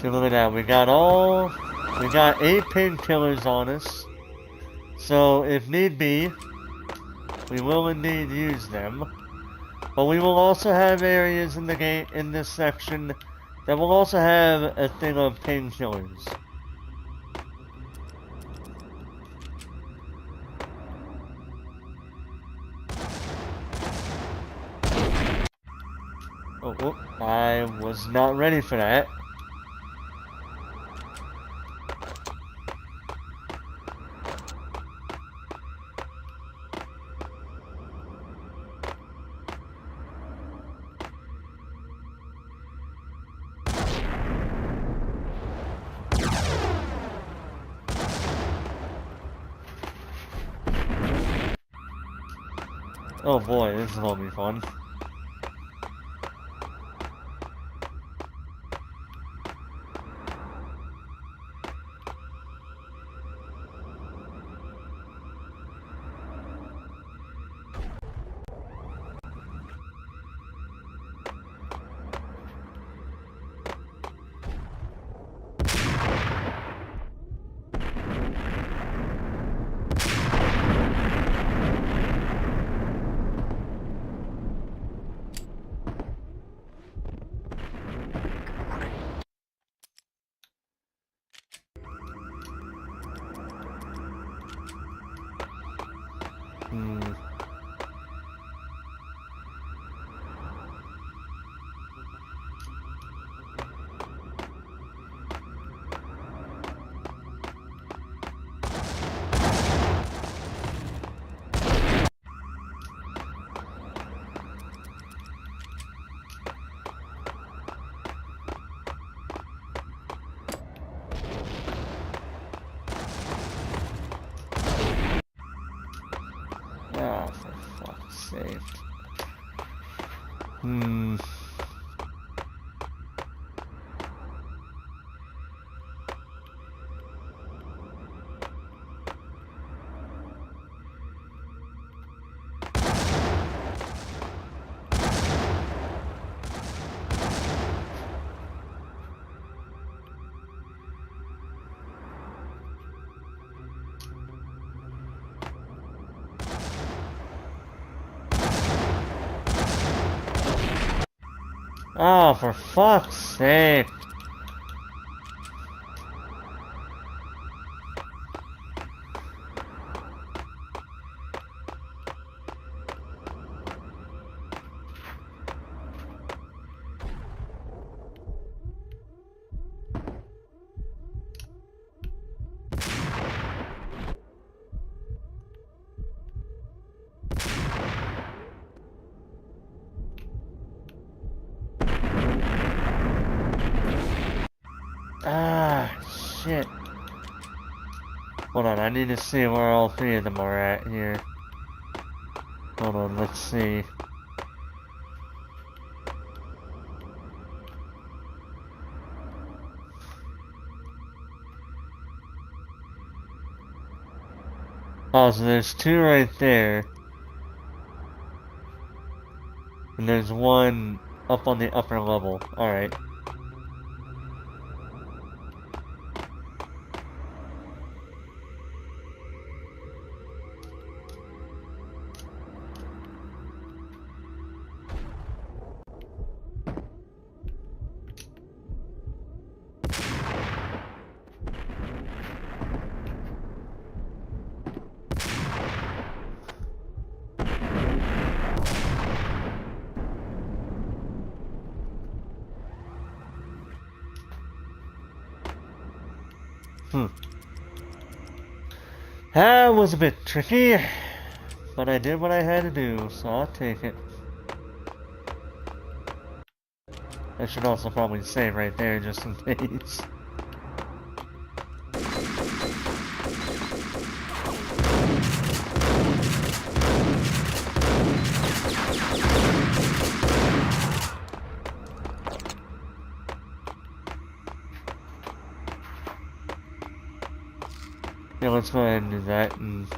See, look at that, we got 8 painkillers on us. So, if need be, we will indeed use them. But we will also have areas in the game, in this section, that will also have a thing of painkillers. Oh, I was not ready for that. Oh boy, this is gonna be fun. sake. Oh, for fuck's sake. Ah, shit. Hold on, I need to see where all three of them are at here. Hold on, let's see. Oh, so there's two right there. And there's one up on the upper level. Alright. That was a bit tricky, but I did what I had to do, so I'll take it. I should also probably save right there just in case. Yeah, let's go ahead and do that and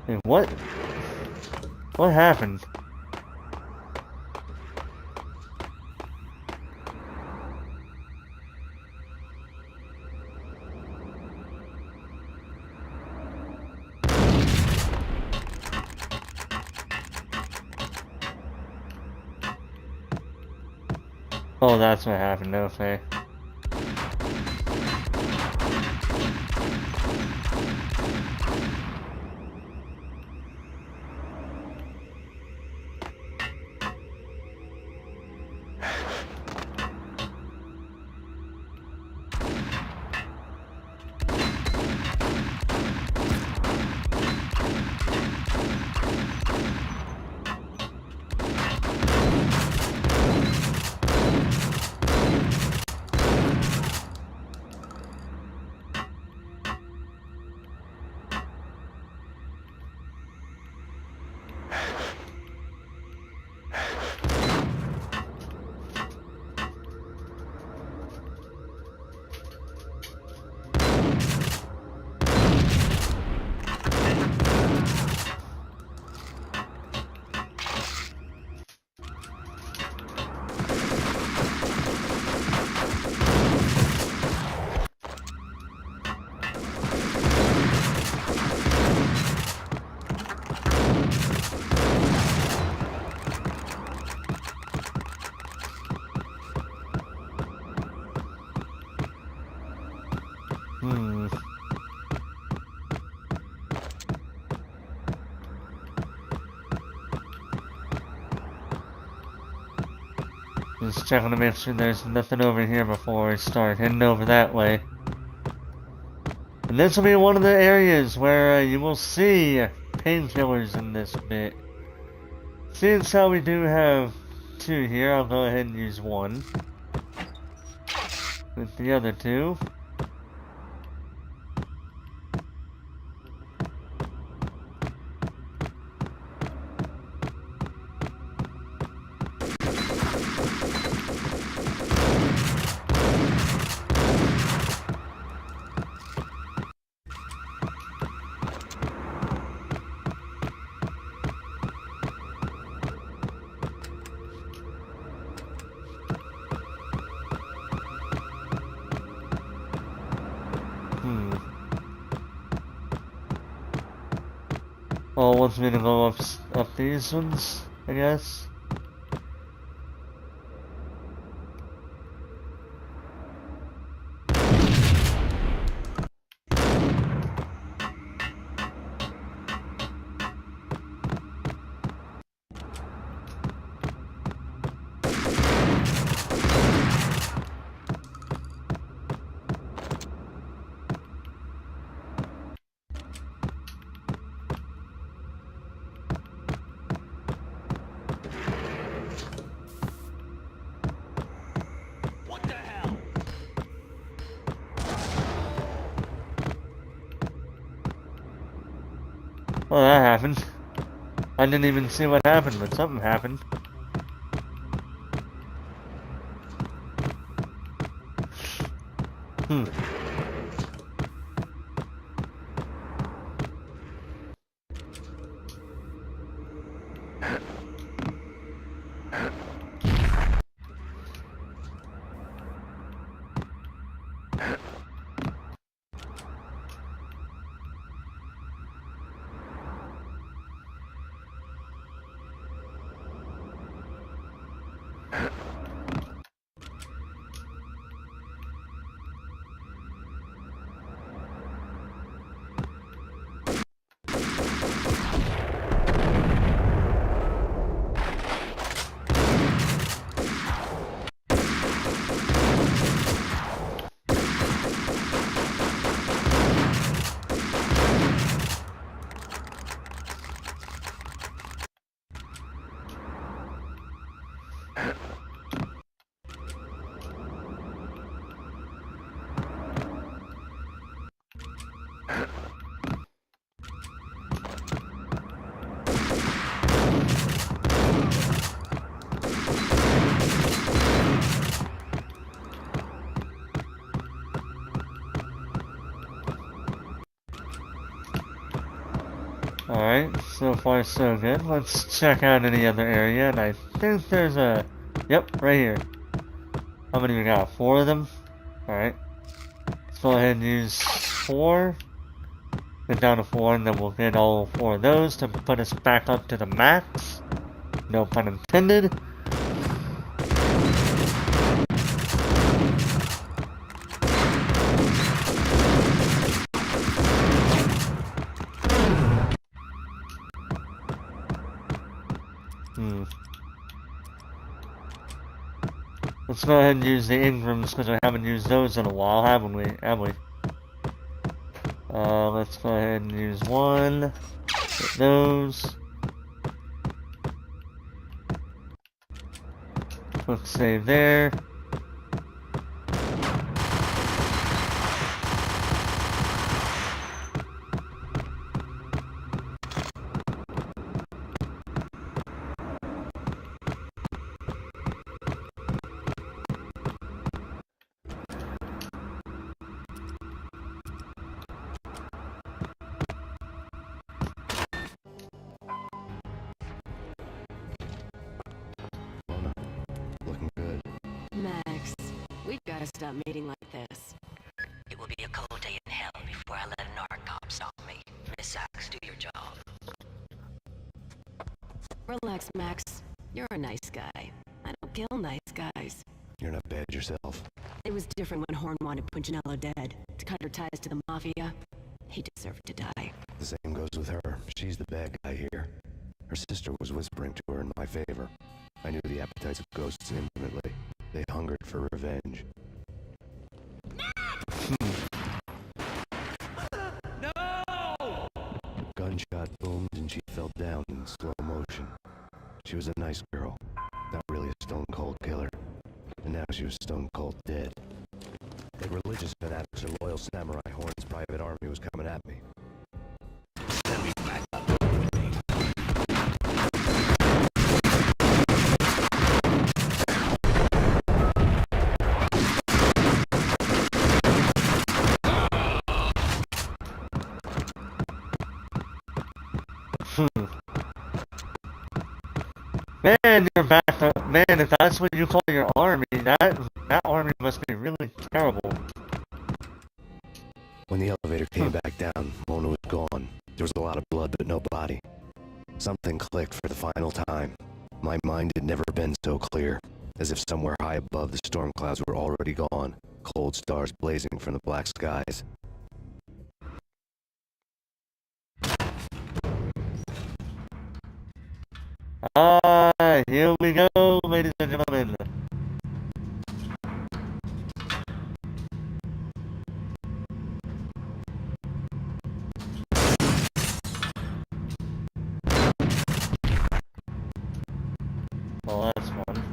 Hey, what? What happened? Oh, that's what happened, okay. Just checking to make sure there's nothing over here before we start heading over that way. And this will be one of the areas where you will see painkillers in this bit. Seeing as how we do have 2 here, I'll go ahead and use 1. With the other 2. Oh, it wants me to go up these ones, I guess. Well, that happened. I didn't even see what happened, but something happened. Alright, so far so good. Let's check out any other area, and I think there's a... Yep, right here. How many we got? 4 of them? Alright. Let's go ahead and use 4. Get down to 4, and then we'll get all 4 of those to put us back up to the max. No pun intended. Let's go ahead and use the Ingrams, because we haven't used those in a while, haven't we? Let's go ahead and use 1. Get those. Quick save there. Stop mating like this. It will be a cold day in hell before I let a narc cop stop me. Miss Sachs, do your job. Relax, Max. You're a nice guy. I don't kill nice guys. You're not bad yourself. It was different when Horn wanted Punchinello dead. To cut her ties to the Mafia. He deserved to die. The same goes with her. She's the bad guy here. Her sister was whispering to her in my favor. I knew the appetites of ghosts intimately. They hungered for revenge. A gunshot boomed and she fell down in slow motion. She was a nice girl, not really a stone-cold killer. And now she was stone-cold dead. A religious fanatics or loyal samurai horn's private army was coming at me. Man, you're back. Man, if that's what you call your army, that army must be really terrible. When the elevator came back down, Mona was gone. There was a lot of blood, but no body. Something clicked for the final time. My mind had never been so clear, as if somewhere high above the storm clouds were already gone, cold stars blazing from the black skies. Here we go, ladies and gentlemen. Well, that's fun.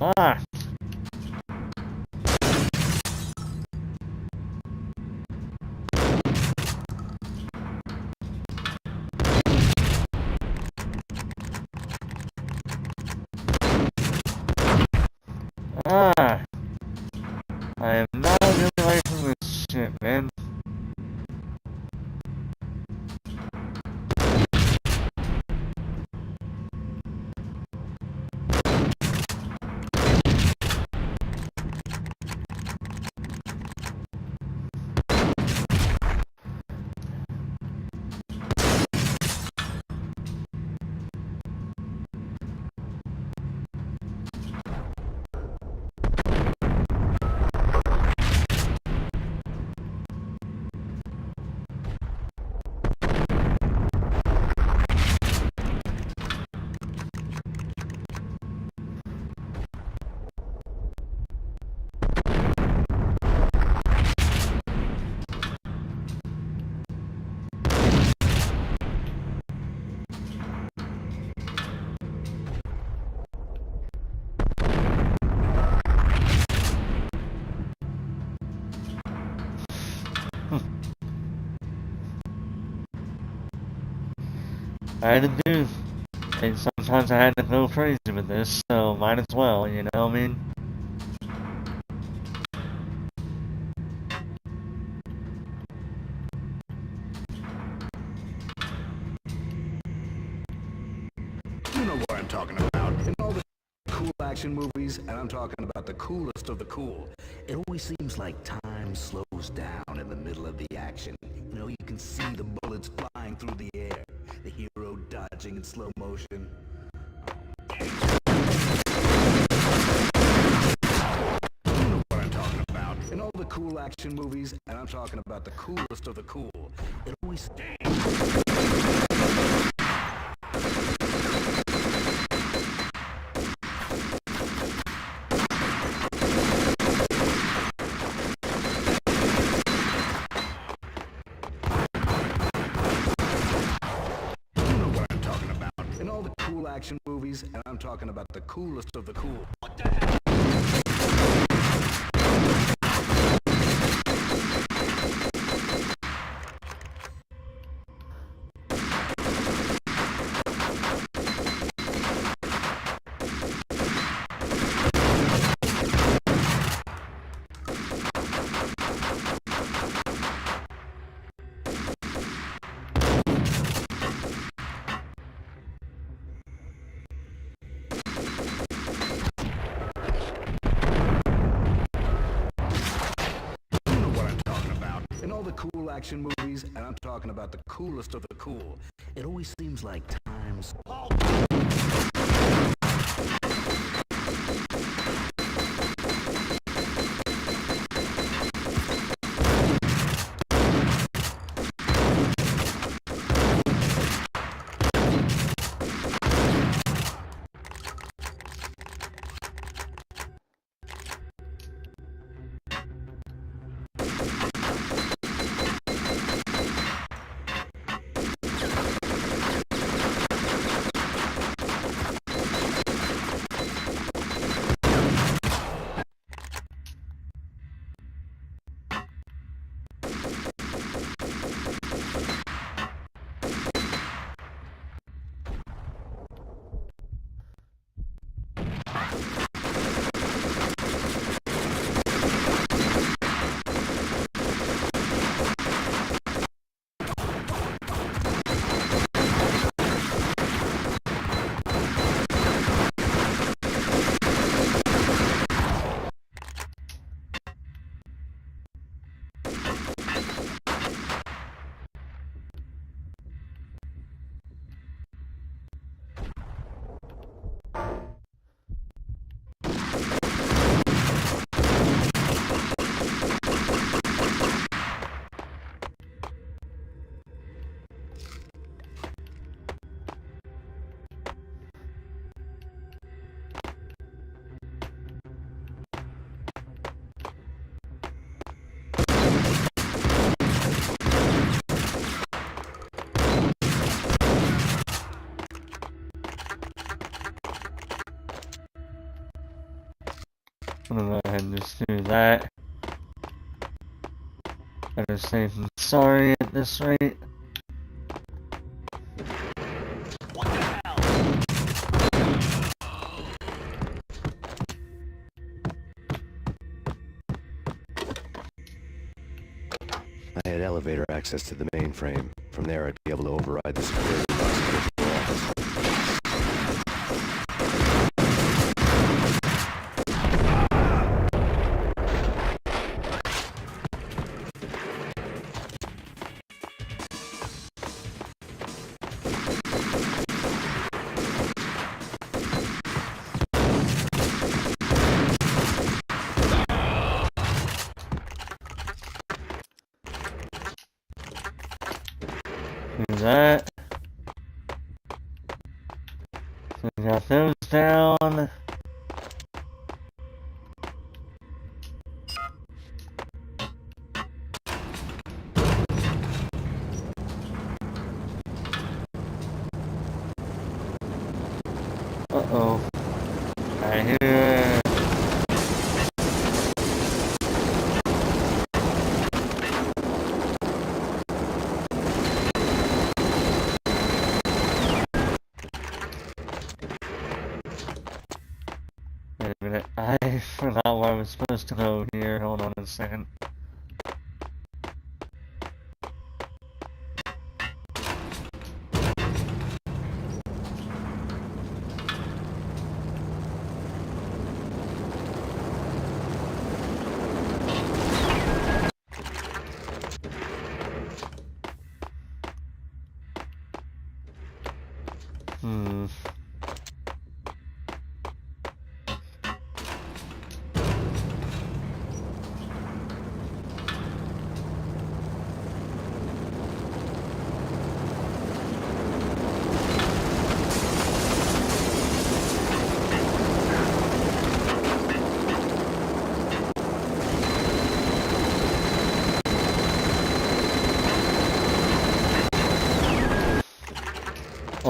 Ah. Ah. I am not really liking this shit, man. I had to do, and sometimes I had to go crazy with this, so might as well, you know what I mean? You know what I'm talking about. In all the cool action movies, and I'm talking about the coolest of the cool, it always seems like time slows down in the middle of the action. You know, you can see the bullets flying through the air, the hero dodging in slow motion. You know what I'm talking about. In all the cool action movies, and I'm talking about the coolest of the cool, it always... action movies, movies, and I'm talking about the coolest of the cool. Cool action movies, and I'm talking about the coolest of the cool. It always seems like time's... I'm gonna go ahead and just do that. Better safe than sorry at this rate. I had elevator access to the mainframe. From there, I'd be able to override the security box. Do that. So we got those down. Uh-oh. I hear... Wait a minute, I forgot where I was supposed to go here. Hold on a second.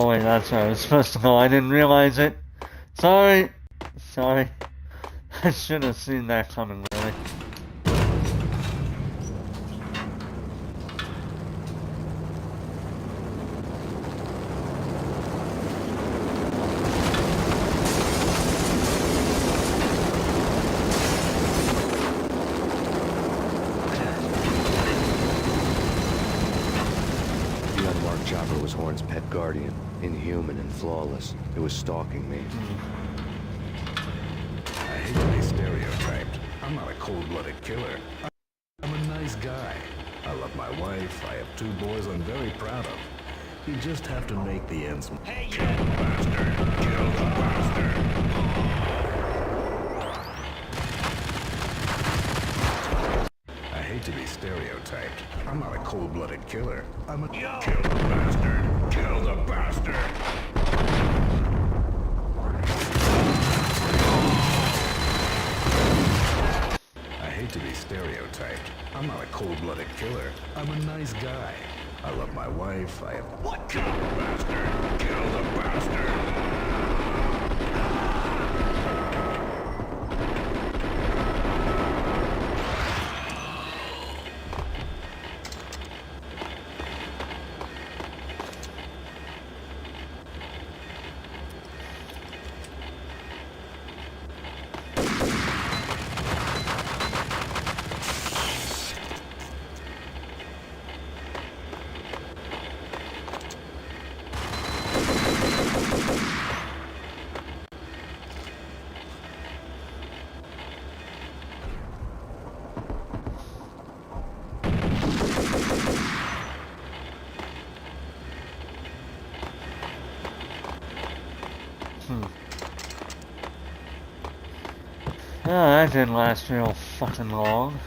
Oh wait, that's where I was supposed to go. I didn't realize it. Sorry. Sorry. I should have seen that coming, really. The unmarked chopper was Horn's pet guardian, inhuman and flawless. It was stalking me. I hate to be stereotyped. I'm not a cold-blooded killer. I'm a nice guy. I love my wife. I have 2 boys I'm very proud of. You just have to make the ends meet. Hey, kill the bastard! Kill the bastard! I hate to be stereotyped. I'm not a cold-blooded killer. I'm a... Kill the bastard! Kill the bastard! I hate to be stereotyped. I'm not a cold-blooded killer. I'm a nice guy. I love my wife. I have... What? Kill the bastard! Kill the bastard! Oh, that didn't last real fucking long.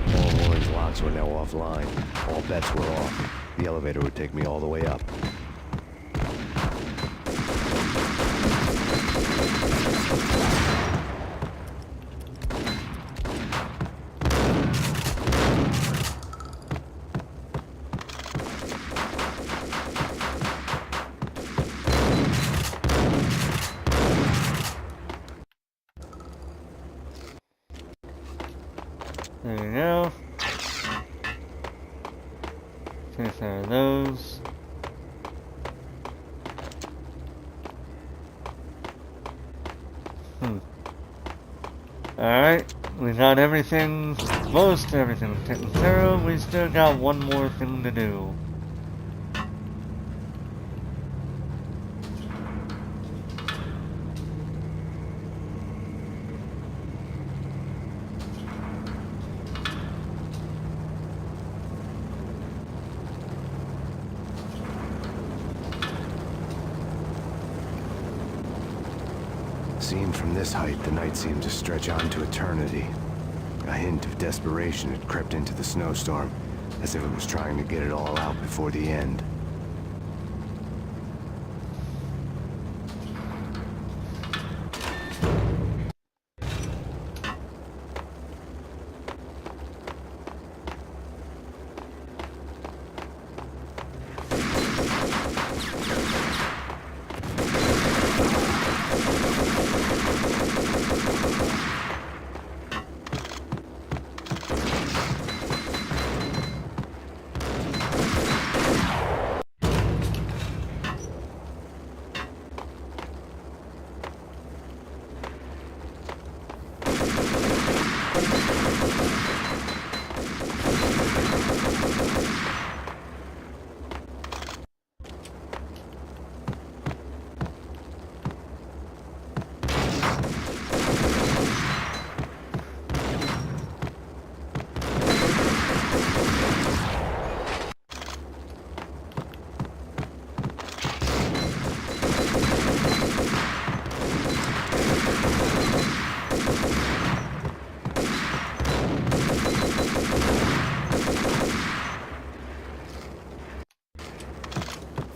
All Horn's locks were now offline. All bets were off. The elevator would take me all the way up. There we go. Take care of those. Alright, we got everything, most everything taken care of. We still got one more thing to do. Seen from this height, the night seemed to stretch on to eternity. A hint of desperation had crept into the snowstorm, as if it was trying to get it all out before the end.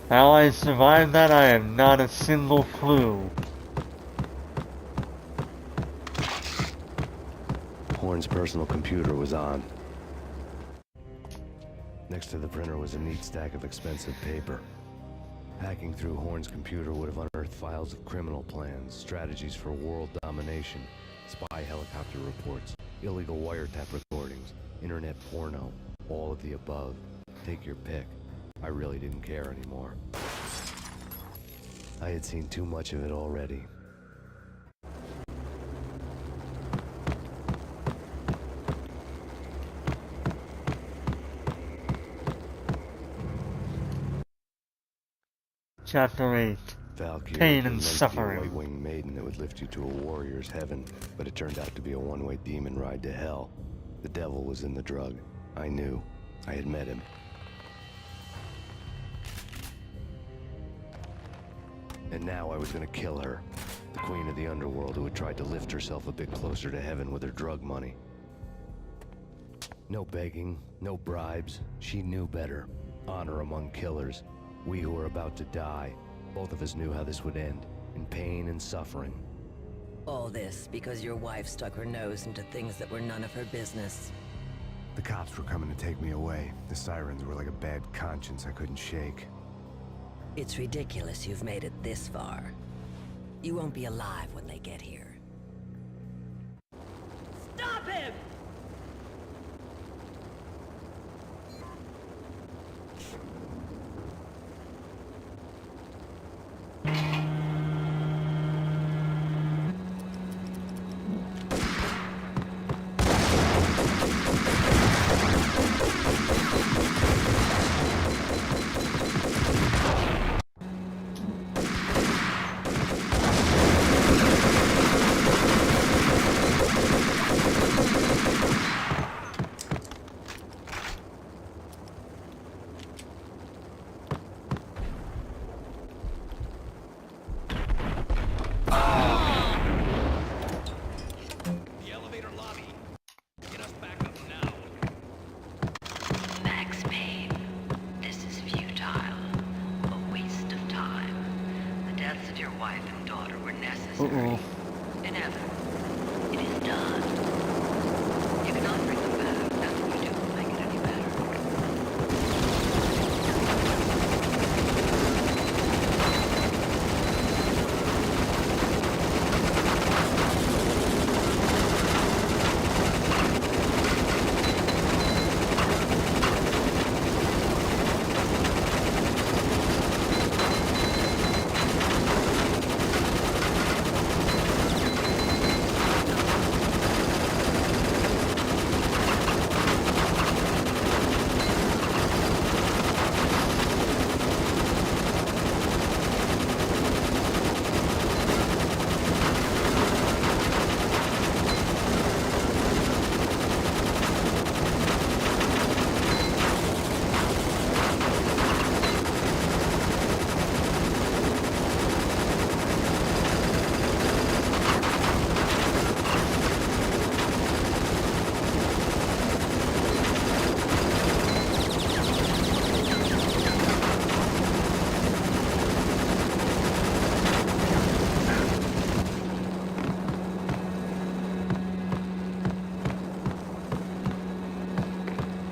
How I survived that, I have not a single clue. Horn's personal computer was on. Next to the printer was a neat stack of expensive paper. Hacking through Horn's computer would have unearthed files of criminal plans, strategies for world domination, spy helicopter reports, illegal wiretap recordings, internet porno, all of the above. Take your pick. I really didn't care anymore. I had seen too much of it already. Chapter 8. Valkyrie Pain and was meant to be a suffering. white-winged maiden that would lift you to a warrior's heaven, but it turned out to be a one-way demon ride to hell. The devil was in the drug. I knew. I had met him. And now I was gonna kill her. The queen of the underworld who had tried to lift herself a bit closer to heaven with her drug money. No begging, no bribes. She knew better. Honor among killers. We who were about to die. Both of us knew how this would end. In pain and suffering. All this because your wife stuck her nose into things that were none of her business. The cops were coming to take me away. The sirens were like a bad conscience I couldn't shake. It's ridiculous you've made it this far. You won't be alive when they get here. Stop him! Max Payne, this is futile. A waste of time. The deaths of your wife and daughter were necessary. Inevitable. It is done. You cannot bring them back. Nothing you do will make it any better.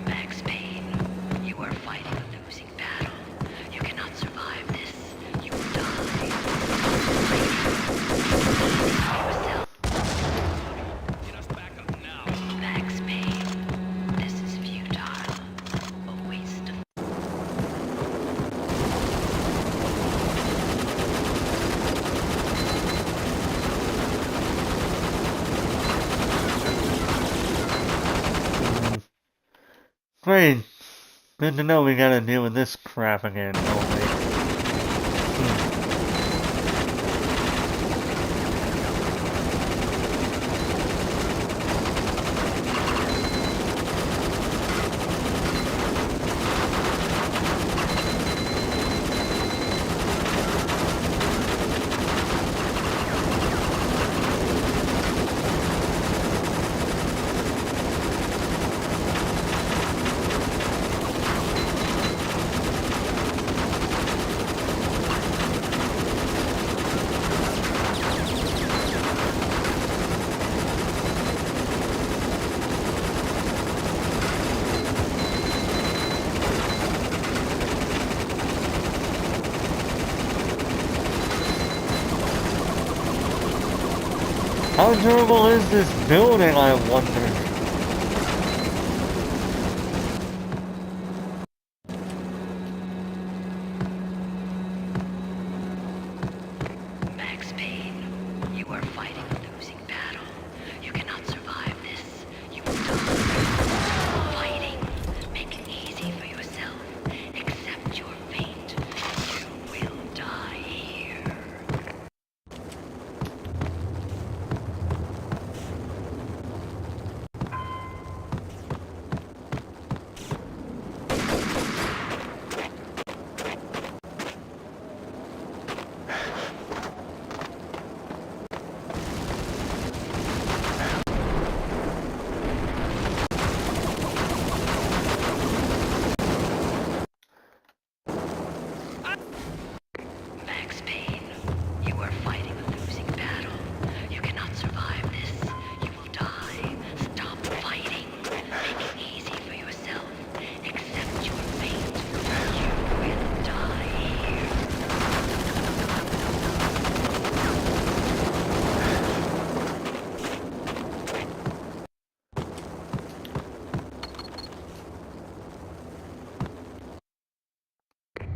Max Payne, you are fighting a losing battle. You cannot survive this. You will die. Yourself. Get us back up now. Max Payne, this is futile. A waste of... Great. Good to know we gotta deal with this crap again, don't we? How durable is this building, I wonder? Max Payne, you are fighting a losing battle. You cannot survive this. You will die. Stop fighting. Make it easy for yourself. Accept your fate. You will die here. Max Payne, you are fighting a losing battle. You cannot survive this. You will die. Stop fighting. Make it easy for yourself. Accept your fate. You will die here.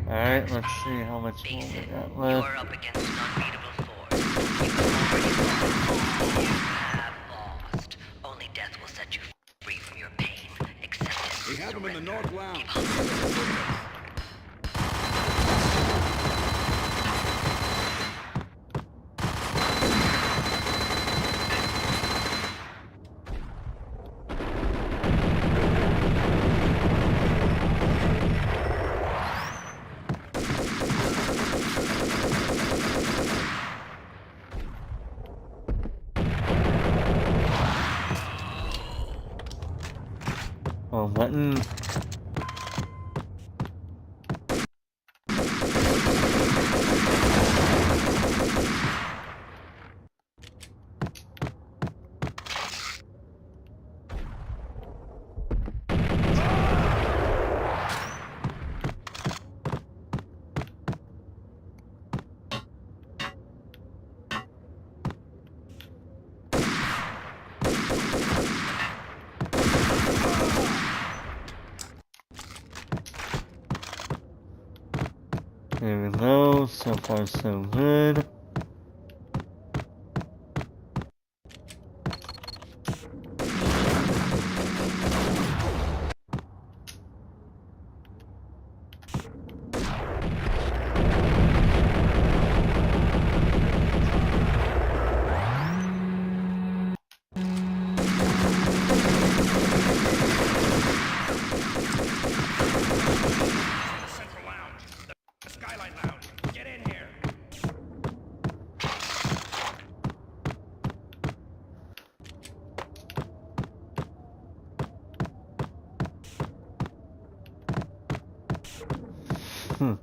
Alright, let's see how much more Face we it, got you left. are up against an unbeatable force. You have already lost. You have lost. Only death will set you free from your pain. Accept it. We have him in the North Lounge. Oh, button. There we go, so far so good. Central Lounge. The Skyline Lounge. Get in here. Hmm.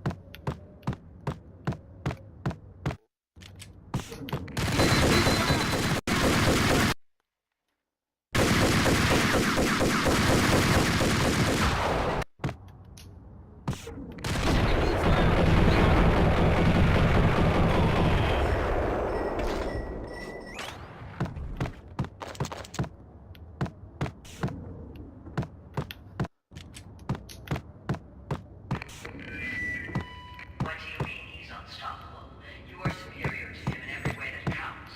What do you mean he's unstoppable? You are superior to him in every way that counts.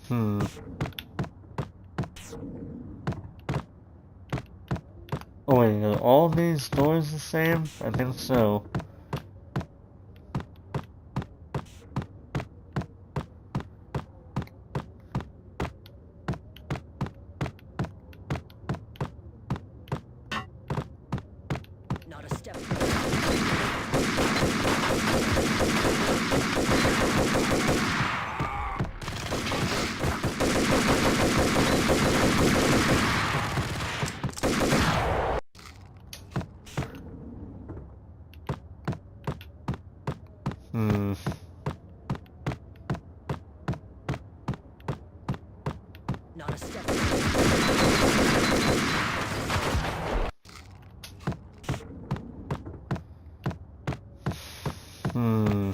Hmm. Oh wait, are all these doors the same? I think so. Not a step. Hmm. Not a step. Hmm.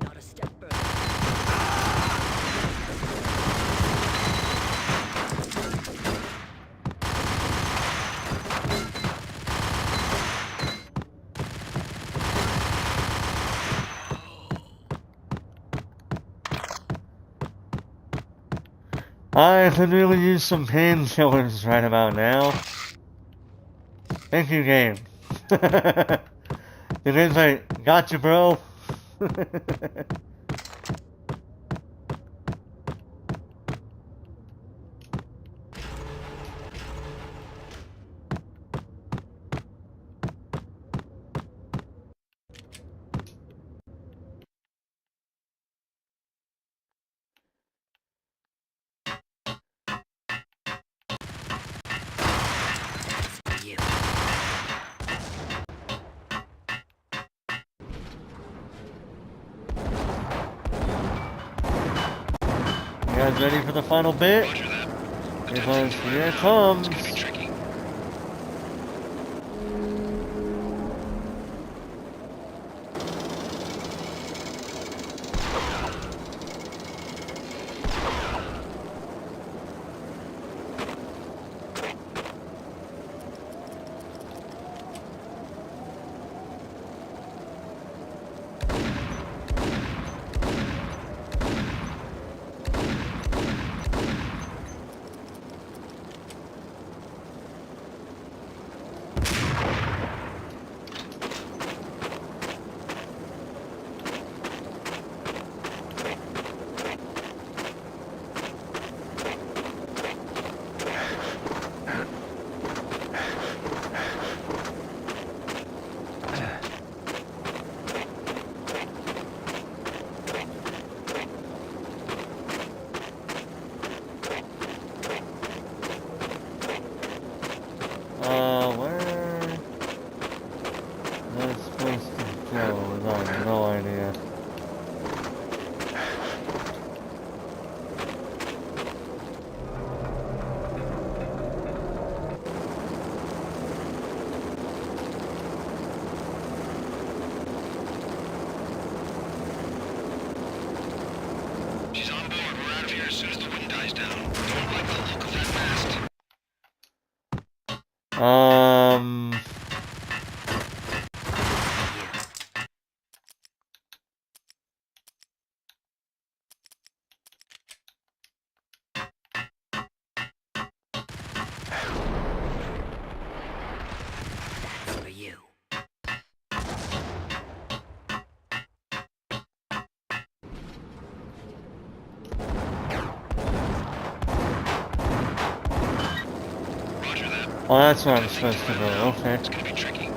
Not a step further. I could really use some painkillers right about now. Thank you, game. The game's like, gotcha, bro. You. You guys ready for the final bit? Roger that. Because here it It's comes. gonna be tricky. Where that's supposed to go? I have no idea. She's on board. We're out of here as soon as the wind dies down. Don't like the look of that mast. For you. Roger that. Oh, that's where I'm supposed to go. Okay. It's gonna be tricky.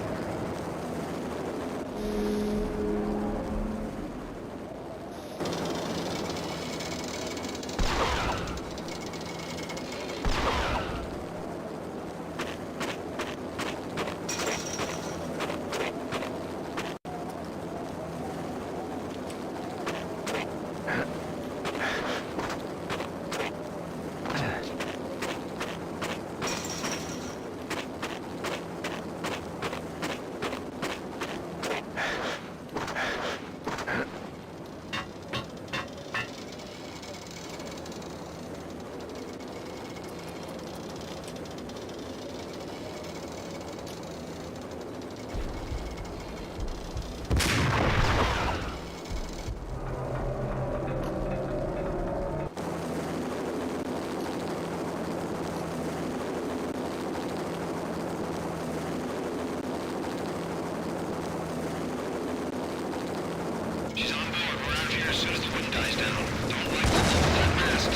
She's on board. We're out of here as soon as the wind dies down. Don't like the look of that mast.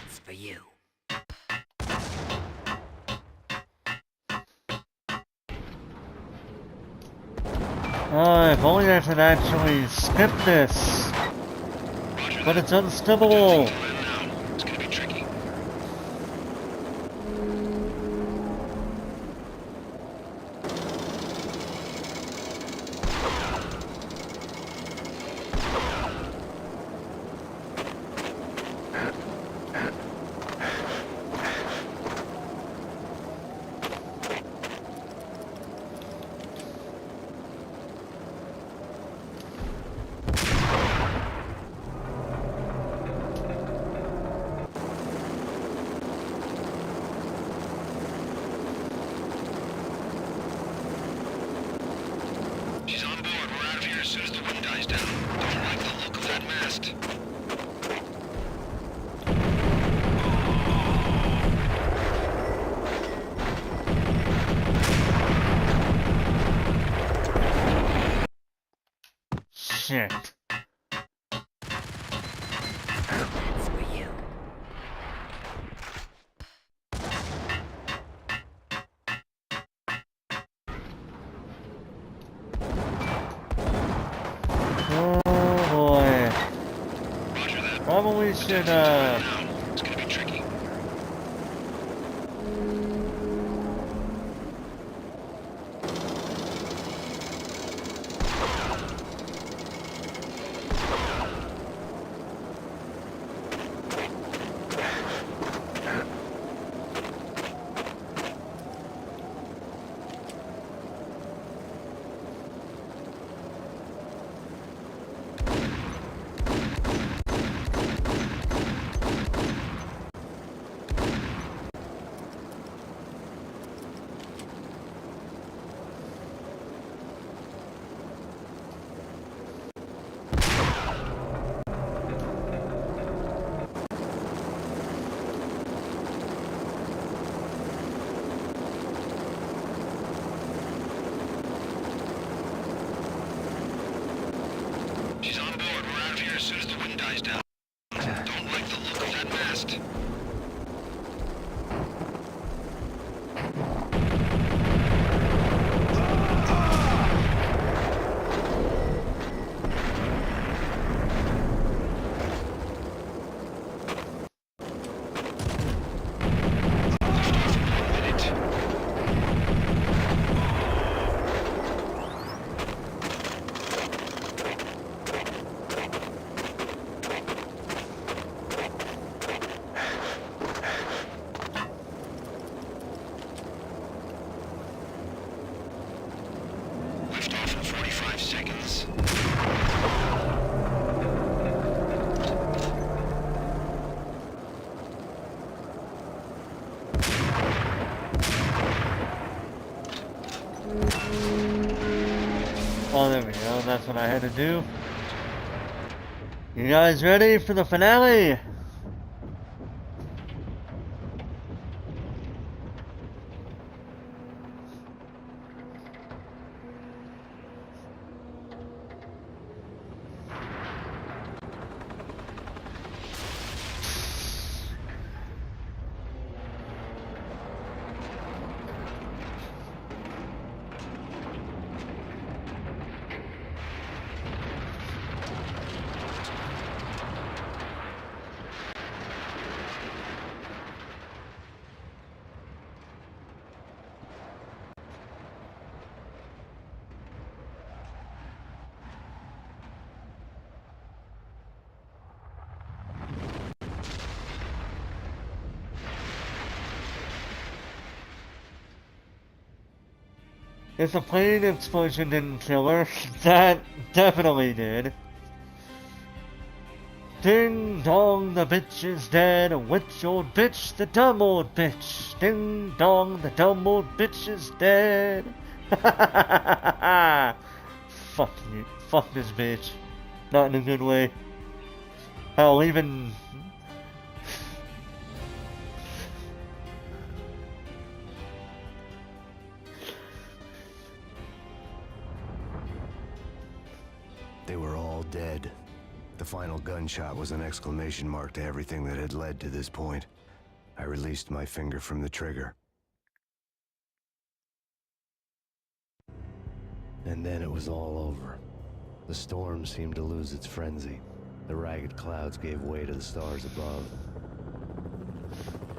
That's for you. If only I could actually skip this. Roger But that. it's unskippable. Plan now. It's gonna be tricky. soon as the wind dies down. Don't like the look of that mast. Shit. That's for you. Oh boy. Roger that. Probably should, Now, it's gonna be tricky. She's on board. We're out of here as soon as the wind dies down. Don't like the look of that mast. Lift off in 45 seconds. oh, there we go. That's what I had to do. You guys ready for the finale? If the plane explosion didn't kill her, that definitely did. Ding dong, the bitch is dead. Which old bitch? The dumb old bitch. Ding dong, the dumb old bitch is dead. Fuck you. Fuck this bitch. Not in a good way. Hell, even... They were all dead. The final gunshot was an exclamation mark to everything that had led to this point. I released my finger from the trigger. And then it was all over. The storm seemed to lose its frenzy. The ragged clouds gave way to the stars above.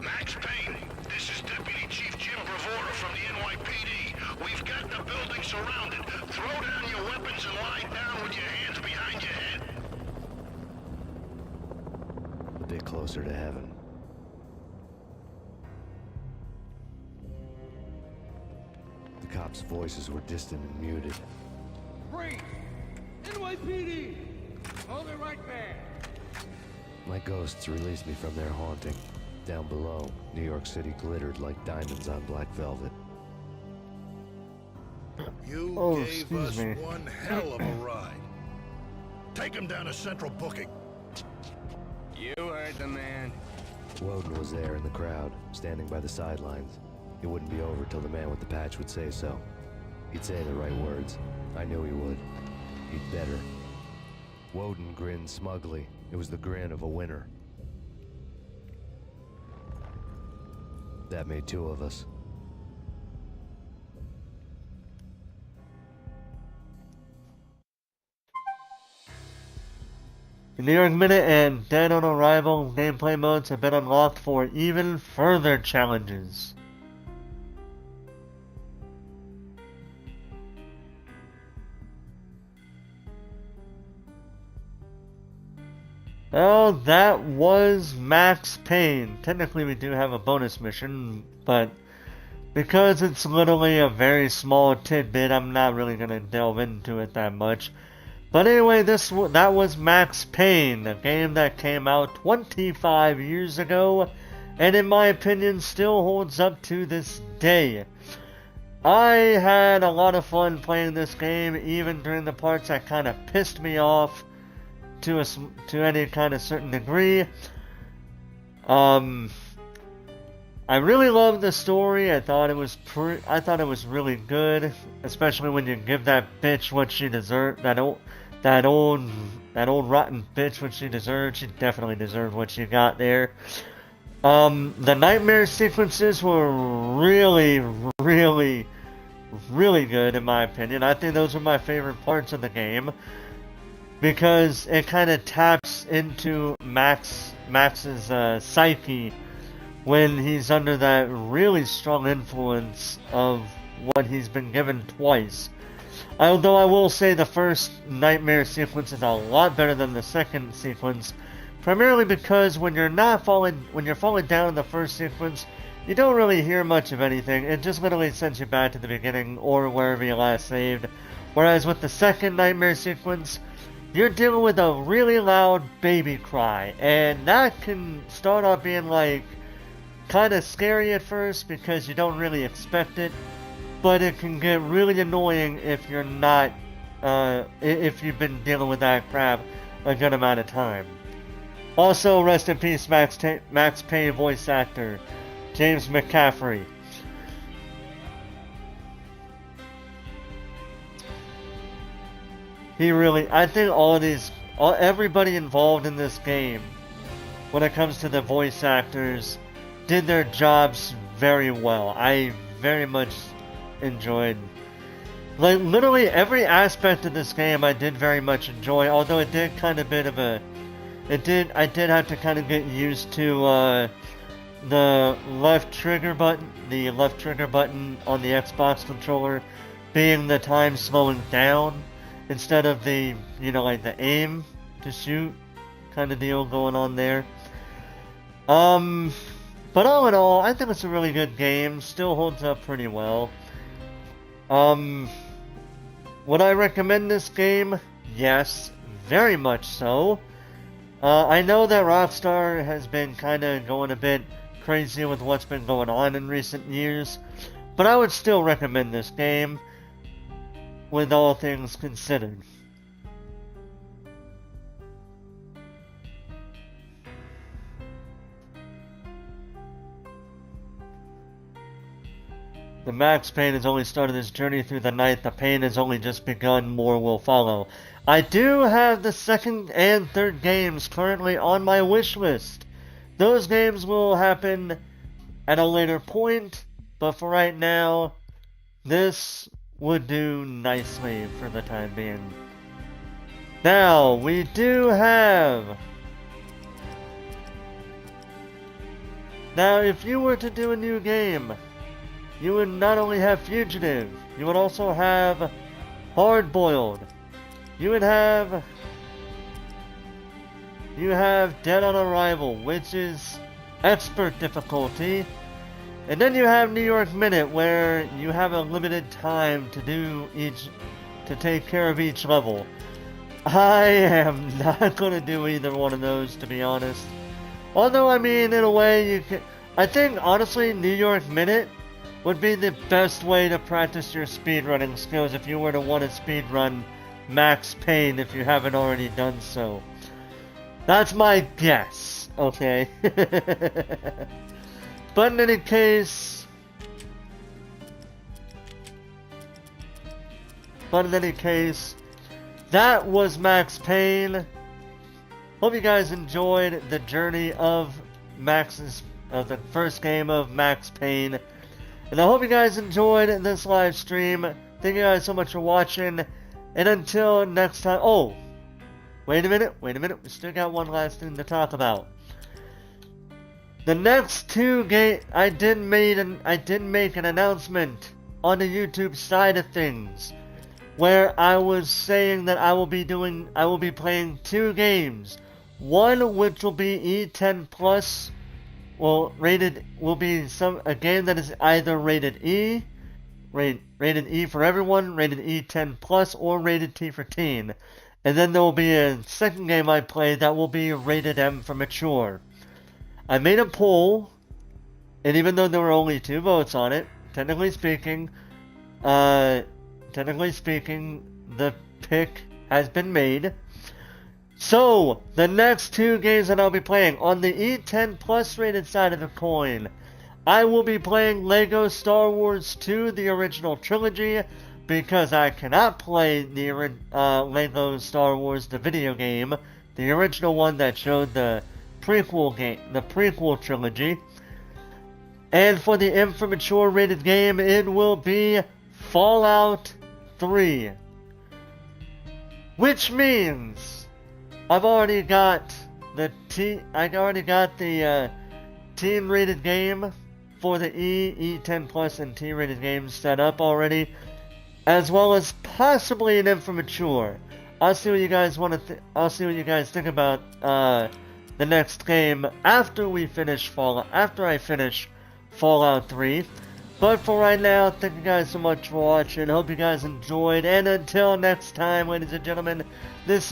Max Payne, this is Deputy Chief Jim Bravura from the NYPD. We've got the building surrounded. Throw down your weapons and lie down with your hands behind your head. A bit closer to heaven. The cops' voices were distant and muted. Freeze! NYPD! Hold it right there. My ghosts released me from their haunting. Down below, New York City glittered like diamonds on black velvet. You Oh, gave excuse us me. one hell of a ride. Take him down to central booking. You heard the man. Woden was there in the crowd, standing by the sidelines. It wouldn't be over till the man with the patch would say so. He'd say the right words. I knew he would. He'd better. Woden grinned smugly. It was the grin of a winner. That made two of us. The New York Minute and Dead on Arrival gameplay modes have been unlocked for even further challenges. Well, that was Max Payne. Technically we do have a bonus mission, but because it's literally a very small tidbit, I'm not really going to delve into it that much. But anyway, that was Max Payne, a game that came out 25 years ago, and in my opinion still holds up to this day. I had a lot of fun playing this game, even during the parts that kind of pissed me off to any kind of certain degree. I really loved the story. I thought it was really good, especially when you give that bitch what she deserved. That old rotten bitch what she deserved. She definitely deserved what she got there. The nightmare sequences were really, really, really good in my opinion. I think those were my favorite parts of the game, because it kind of taps into Max's psyche when he's under that really strong influence of what he's been given twice. Although I will say the first nightmare sequence is a lot better than the second sequence, primarily because when you're falling down in the first sequence, you don't really hear much of anything. It just literally sends you back to the beginning or wherever you last saved. Whereas with the second nightmare sequence, you're dealing with a really loud baby cry, and that can start off being like kind of scary at first because you don't really expect it, but it can get really annoying if you're not if you've been dealing with that crap a good amount of time. Also, rest in peace Max Payne voice actor James McCaffrey. I think everybody involved in this game, when it comes to the voice actors, did their jobs very well. I very much enjoyed, like, literally every aspect of this game I did very much enjoy, although it did kind of I did have to kind of get used to the left trigger button on the Xbox controller being the time slowing down instead of the, like the aim to shoot kind of deal going on there. But all in all, I think it's a really good game. Still holds up pretty well. Would I recommend this game? Yes, very much so. I know that Rockstar has been kind of going a bit crazy with what's been going on in recent years, but I would still recommend this game, with all things considered. The Max Payne has only started his journey through the night. The pain has only just begun. More will follow. I do have the second and third games currently on my wish list. Those games will happen at a later point, but for right now, this would do nicely for the time being. Now, we do have... Now, if you were to do a new game, you would not only have Fugitive, you would also have Hard Boiled. You have Dead on Arrival, which is expert difficulty. And then you have New York Minute, where you have a limited time to take care of each level. I am not going to do either one of those, to be honest. Although, I mean, in a way, you can... I think, honestly, New York Minute would be the best way to practice your speedrunning skills if you were to want to speedrun Max Payne if you haven't already done so. That's my guess, okay? But in any case... that was Max Payne. Hope you guys enjoyed the journey of the first game of Max Payne. And I hope you guys enjoyed this live stream. Thank you guys so much for watching. And until next time... Oh! Wait a minute. We still got one last thing to talk about. The next two games... I did make an announcement on the YouTube side of things, where I was saying that I will be playing two games. One which will be E10 plus, will be a game that is either rated E for everyone, rated E10 plus, or rated T for teen. And then there will be a second game I play that will be rated M for mature. I made a poll, and even though there were only 2 votes on it, technically speaking, the pick has been made. So, the next 2 games that I'll be playing, on the E10 Plus rated side of the coin, I will be playing LEGO Star Wars 2, the original trilogy, because I cannot play the LEGO Star Wars, the video game, the original one that showed the prequel trilogy. And for the M for mature rated game, it will be Fallout 3. Which means I've already got the teen rated game for the E10 Plus and T rated games set up already, as well as possibly an M for mature. I'll see what you guys think about the next game after I finish Fallout 3. But for right now, thank you guys so much for watching. Hope you guys enjoyed, and until next time, ladies and gentlemen, this